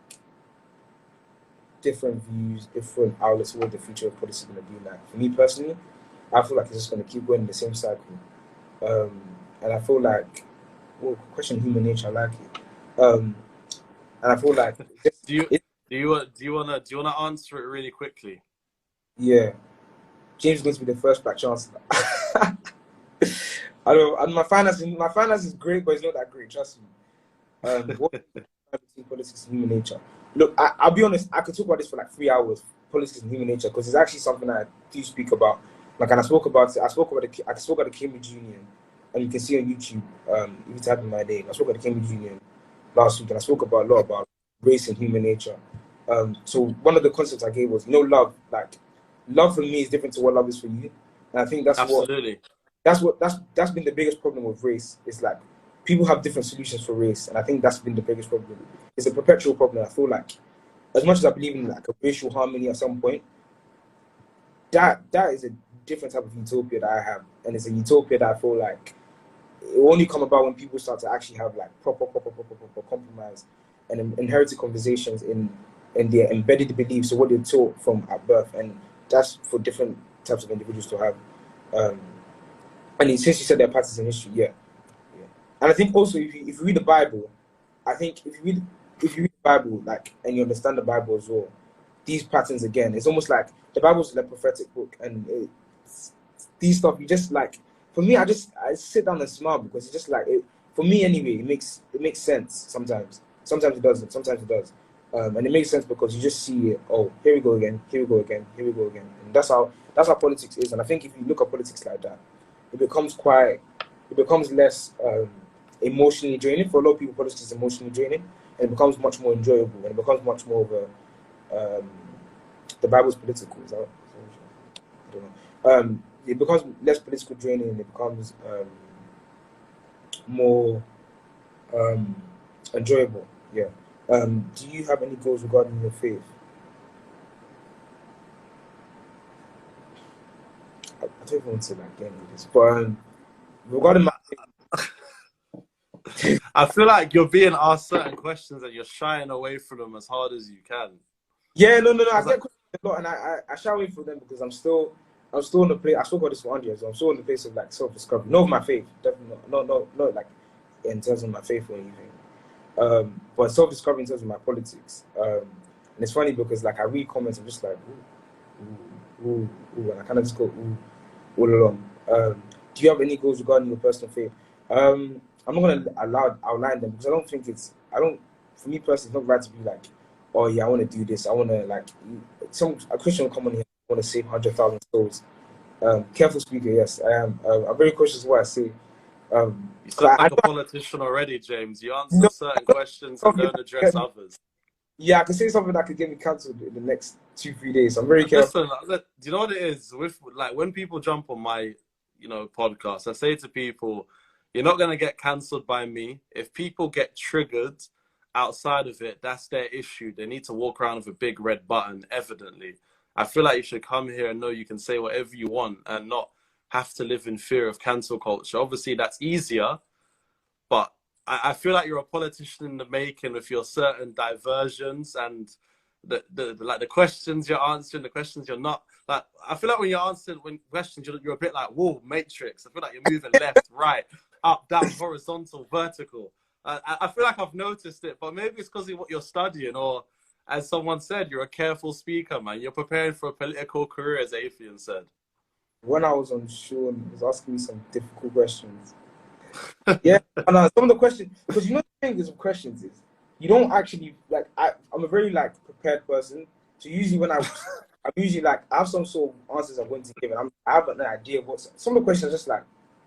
different views, different outlets of what the future of politics is gonna be like. For me personally, I feel like it's just gonna keep going in the same cycle, and I feel like, question human nature, I like it, and I feel like do you wanna answer it really quickly? Yeah. James is going to be the first black chancellor. I don't. And my finance is great, but it's not that great. Trust me. What between politics and human nature? Look, I'll be honest. I could talk about this for like 3 hours. Politics and human nature, because it's actually something I do speak about. Like, and I spoke about it. I spoke at the Cambridge Union, and you can see on YouTube. If you type in my name, I spoke at the Cambridge Union last week, and I spoke a lot about race and human nature. So one of the concepts I gave was, love. Like, love for me is different to what love is for you, and I think that's been the biggest problem with race. It's like people have different solutions for race, and I think that's been the biggest problem. It's a perpetual problem. I feel like, as much as I believe in like a racial harmony at some point, that is a different type of utopia that I have, and it's a utopia that I feel like it will only come about when people start to actually have like proper compromise and inherited conversations in their embedded beliefs, or what they're taught from at birth, and that's for different types of individuals to have. And since you said there are patterns in history, yeah. And I think also if you read the Bible, I think if you read the Bible, like, and you understand the Bible as well, these patterns again, it's almost like the Bible's like a prophetic book, and these stuff you just like. For me, I sit down and smile, because it's just like for me anyway. It makes sense sometimes. Sometimes it doesn't. Sometimes it does. And it makes sense because you just see it. Oh, here we go again. Here we go again. Here we go again. And that's how politics is. And I think if you look at politics like that, it becomes less emotionally draining. For a lot of people, politics is emotionally draining, and it becomes much more enjoyable, and it becomes much more of a the Bible's political. Is that, I don't know. It becomes less political draining, and it becomes more enjoyable. Yeah. Do you have any goals regarding your faith? I don't even want to like get into this, but regarding my faith, I feel like you're being asked certain questions and you're shying away from them as hard as you can. Yeah, no. I get questions a lot, and I shy away from them because I'm still in the place. I spoke about this for 100 years. So I'm still in the place of like self-discovery. Not of my faith, definitely not like in terms of my faith or anything. but self-discovery in terms of my politics. And it's funny because like I read comments, I'm just like, ooh, ooh, ooh, and I kind of just go ooh all along. Do you have any goals regarding your personal faith? I'm not gonna outline them because I don't think for me personally, it's not right to be like, oh yeah, I want to do this. I want to like a Christian will come on here. I want to save 100,000 souls. Careful speaker, yes, I am. I'm very cautious of what I say. You sound like a politician already, James. You answer certain questions and don't address others. Yeah, I can say something that could get me cancelled in the next 2-3 days. I'm very careful. Listen, do you know what it is with like when people jump on my, podcast? I say to people, you're not gonna get cancelled by me. If people get triggered outside of it, that's their issue. They need to walk around with a big red button. Evidently, I feel like you should come here and know you can say whatever you want and not have to live in fear of cancel culture. Obviously, that's easier, but I feel like you're a politician in the making with your certain diversions and the questions you're answering, the questions you're not. Like, I feel like when you're answering questions, you're a bit like, whoa, Matrix. I feel like you're moving left, right, up, down, horizontal, vertical. I feel like I've noticed it, but maybe it's because of what you're studying, or as someone said, you're a careful speaker, man. You're preparing for a political career, as Appiah said. When I was on show, he was asking me some difficult questions. Yeah, and some of the questions, because the thing is with questions is you don't actually like. I'm a very like prepared person, so usually when I'm usually like I have some sort of answers I'm going to give, and I have an idea of what some of the questions are just like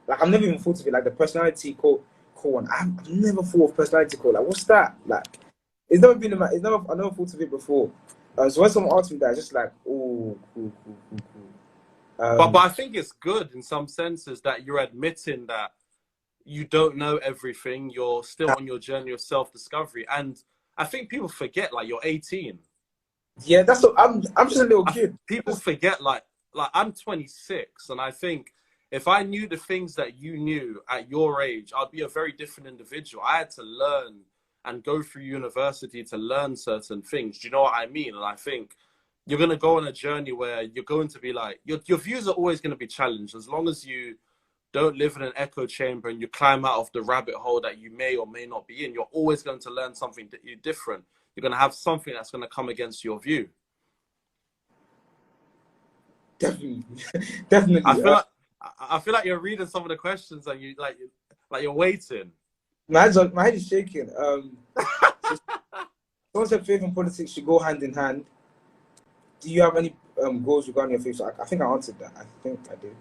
I've never even thought of it, like the personality call one. I've never thought of personality call. Like, what's that? Like, it's never been I never thought of it before. So when someone asks me that, it's just like, oh, cool. But I think it's good in some senses that you're admitting that you don't know everything. You're still on your journey of self-discovery, and I think people forget like you're 18. Yeah, that's what I'm just a little kid. People forget like I'm 26, and I think if I knew the things that you knew at your age, I'd be a very different individual. I had to learn and go through university to learn certain things. Do you know what I mean? And I think you're going to go on a journey where you're going to be like, your views are always going to be challenged as long as you don't live in an echo chamber and you climb out of the rabbit hole that you may or may not be in. You're always going to learn something different. You're going to have something that's going to come against your view. Definitely. I feel like you're reading some of the questions and you like you're waiting. My head is shaking. Someone said faith and politics should go hand in hand. Do you have any goals regarding your faith? So I think I answered that. I think I did.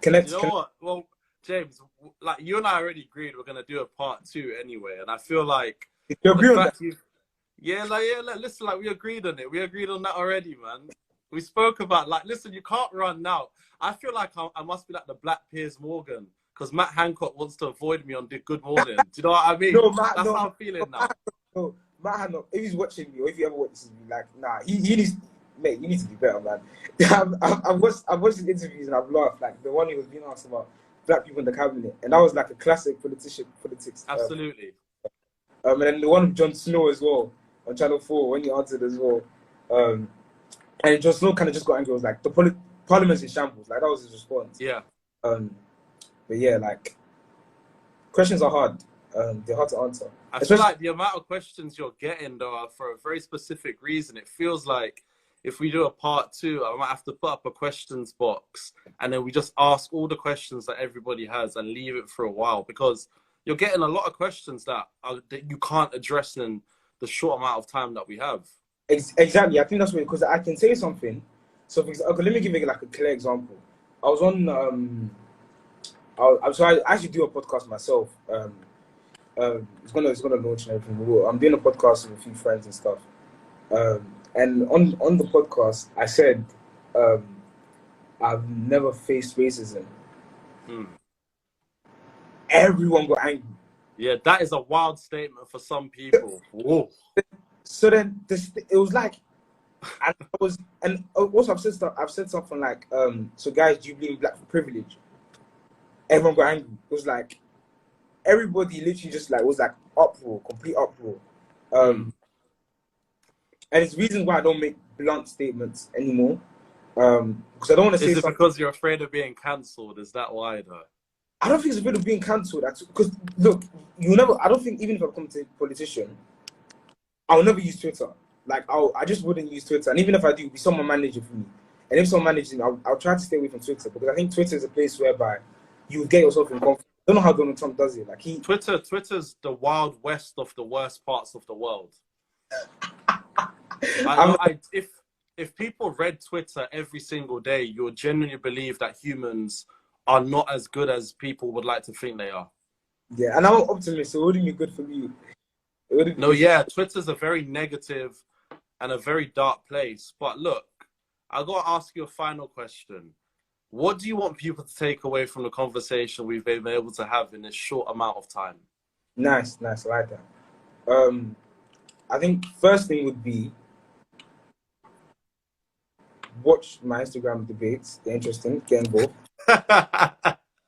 You know what? Well, James, like you and I already agreed we're gonna do a part 2 anyway, and I feel like you agree on that? Listen, like we agreed on it. We agreed on that already, man. We spoke about listen, you can't run now. I feel like I must be like the Black Piers Morgan because Matt Hancock wants to avoid me on Good Morning. Do you know what I mean? That's how I'm feeling now. No, Matt Hancock, if he's watching me or if you ever watch this, like, nah, he needs. Mate, you need to do better, man. I've watched his interviews and I've laughed. Like the one he was being asked about black people in the cabinet, and that was like a classic politics. Absolutely. And then the one with Jon Snow as well on Channel 4 when he answered as well. And Jon Snow kind of just got angry. It was like the Parliament's in shambles. Like that was his response. Yeah. But yeah, like questions are hard. They're hard to answer. I feel like the amount of questions you're getting though are for a very specific reason. It feels like if we do a part 2, I might have to put up a questions box and then we just ask all the questions that everybody has and leave it for a while because you're getting a lot of questions that you can't address in the short amount of time that we have. Exactly. I think that's because I can say something. So, for example, let me give you like a clear example. I was on, I actually do a podcast myself. It's gonna launch and everything. I'm doing a podcast with a few friends and stuff. And on the podcast, I said, I've never faced racism. Everyone got angry. Yeah, that is a wild statement for some people. Whoa. So then it was like, and also I've said something like, so guys, do you believe in black privilege? Everyone got angry. It was like, everybody literally just like, was like uproar, complete uproar. And it's reasons why I don't make blunt statements anymore. Because I don't want to say something. Is it because you're afraid of being cancelled? Is that why though? I don't think it's a bit of being cancelled. Because look, you never. I don't think even if I become a politician, I'll never use Twitter. Like I just wouldn't use Twitter. And even if I do, it'll be someone managing for me. And if someone manages me, I'll try to stay away from Twitter because I think Twitter is a place whereby you would get yourself in conflict. I don't know how Donald Trump does it. Like Twitter's the wild west of the worst parts of the world. If people read Twitter every single day, you'll genuinely believe that humans are not as good as people would like to think they are. Yeah, and I'm an optimist, so it wouldn't be good for me. Twitter's a very negative and a very dark place. But look, I got to ask you a final question. What do you want people to take away from the conversation we've been able to have in this short amount of time? Nice, I like that. I think first thing would be watch my Instagram debates. They're interesting. Get involved.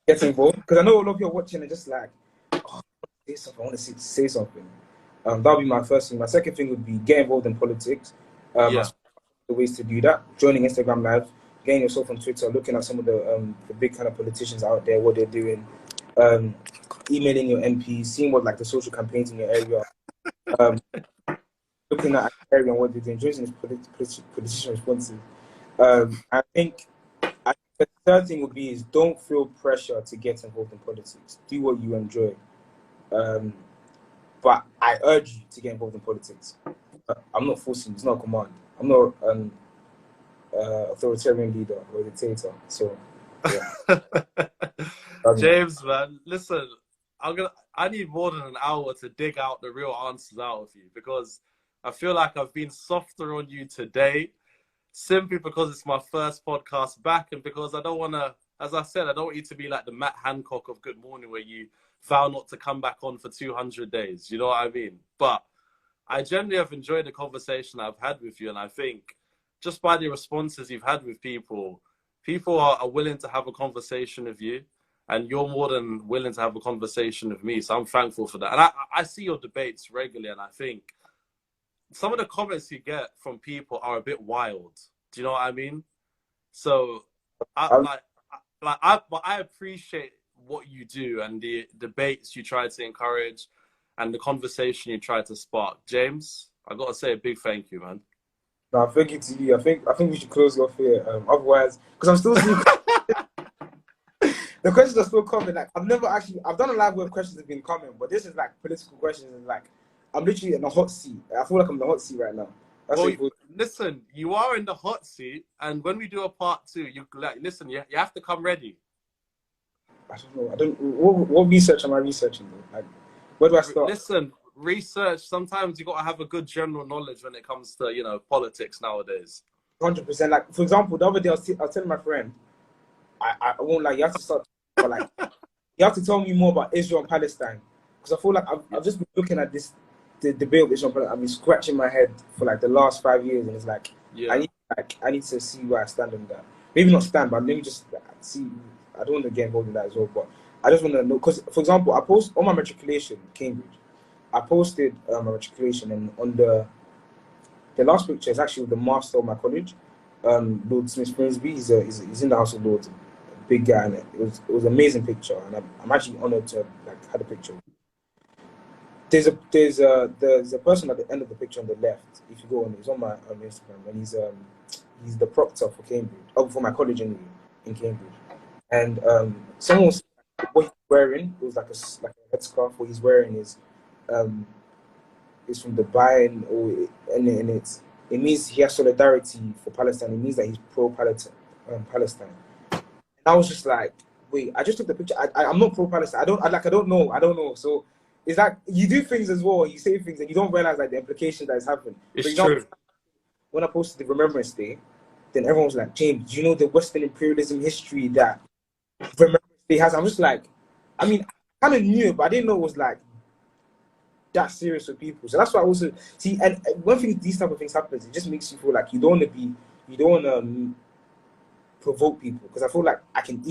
Get involved. Because I know a lot of people are watching and just like, oh, I want to say something. That would be my first thing. My second thing would be get involved in politics. The ways to do that: joining Instagram Live, getting yourself on Twitter, looking at some of the big kind of politicians out there, what they're doing, emailing your MPs, seeing what like the social campaigns in your area, looking at area and what they're doing, joining these politician responses. I think the third thing would be is don't feel pressure to get involved in politics. Do what you enjoy. But I urge you to get involved in politics. I'm not forcing you. It's not a command. I'm not an authoritarian leader or dictator. So, yeah. James, man, listen, I need more than an hour to dig out the real answers out of you because I feel like I've been softer on you today simply because it's my first podcast back and because I don't want to, as I said, I don't want you to be like the Matt Hancock of Good Morning where you vow not to come back on for 200 days. You know what I mean? But I generally have enjoyed the conversation I've had with you. And I think just by the responses you've had with people are willing to have a conversation with you. And you're more than willing to have a conversation with me. So I'm thankful for that. And I see your debates regularly. And I think some of the comments you get from people are a bit wild. Do you know what I mean? So I appreciate what you do and the debates you try to encourage and the conversation you try to spark. James, I got to say a big thank you, man. No, thank you to you. I think we should close off here. Otherwise, because I'm still seeing the questions are still coming. Like I've done a live where questions have been coming, but this is like political questions and like I'm literally in the hot seat. I feel like I'm in the hot seat right now. Listen, you are in the hot seat, and when we do a part 2, you have to come ready. I don't know. What research am I researching though? Like, where do I start? Listen, research. Sometimes you got to have a good general knowledge when it comes to politics nowadays. 100%. Like for example, the other day I was telling my friend, I won't like you have to start, but like you have to tell me more about Israel and Palestine because I feel like I've just been looking at the debate of Israel and Palestine. I've been scratching my head for like the last 5 years, and it's like I need to see where I stand on that. Maybe not stand, but maybe just see. I don't want to get involved in that as well, but I just want to know because, for example, I post on my matriculation, Cambridge. I posted my matriculation, and on the last picture is actually with the master of my college, Lord Smith Grimsby. He's in the House of Lords, a big guy, and it was an amazing picture, and I'm actually honoured to like have a picture. There's a person at the end of the picture on the left. If you go on, it's on my Instagram, and he's the proctor for Cambridge, for my college in Cambridge. And someone was what he's wearing. It was like a headscarf. What he's wearing is from Dubai, and it means he has solidarity for Palestine. It means that he's pro-Palestine. And I was just like, wait, I just took the picture. I'm not pro-Palestine. I don't know. So it's like you do things as well. You say things and you don't realize like the implications that is happening. It's true. When I posted the Remembrance Day, then everyone was like, James, do you know the Western imperialism history that Remembrance Day has? I'm just like, I mean, I kind of knew it, but I didn't know it was like that serious for people. So that's why I also see. And when these type of things happen, it just makes you feel like you don't want to provoke people, because I feel like I can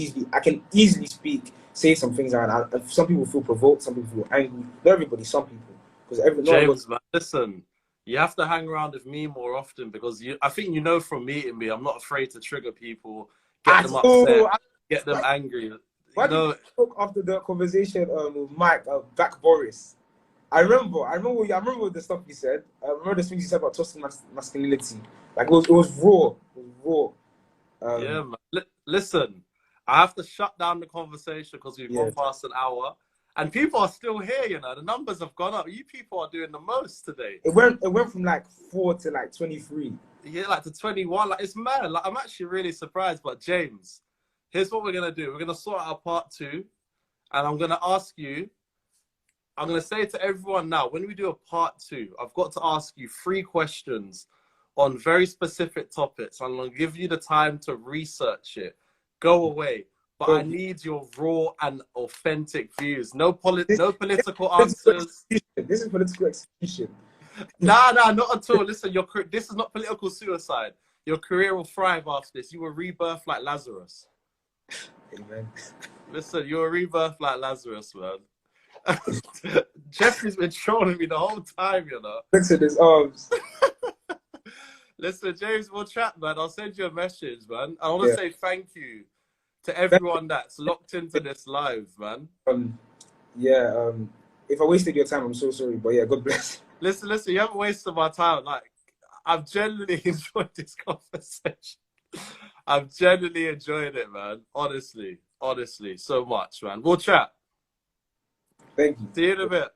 easily say some things, and some people feel provoked, some people feel angry. Not everybody, some people. Because James, man, listen. You have to hang around with me more often because I think from meeting me, I'm not afraid to trigger people, get them upset, get them angry. Why did you talk after the conversation with Mike, back Boris? I remember the stuff you said. I remember the things you said about toxic masculinity. Like it was raw. It was raw. Yeah, man. Listen, I have to shut down the conversation because we've gone past an hour, and people are still here. You know, the numbers have gone up. You people are doing the most today. It went from like 4 to like 23. Yeah, like to 21. Like it's mad. Like I'm actually really surprised. But James, here's what we're gonna do. We're gonna sort out part 2, and I'm gonna ask you. I'm gonna say to everyone now, when we do a part 2, I've got to ask you 3 questions on very specific topics. I'm gonna give you the time to research it. Go away. But I need your raw and authentic views. No political answers. This is political execution. Nah, not at all. Listen, this is not political suicide. Your career will thrive after this. You will rebirth like Lazarus. Amen. Listen, you'll rebirth like Lazarus, man. Jeffrey's been trolling me the whole time, you know. Look at his arms. Listen, James, we'll chat, man. I'll send you a message, man. I want to say thank you to everyone that's locked into this live, man. If I wasted your time, I'm so sorry. But yeah, God bless. Listen, you haven't wasted my time. Like, I've genuinely enjoyed this conversation. I've genuinely enjoyed it, man. Honestly, so much, man. We'll chat. Thank you. See you in a bit.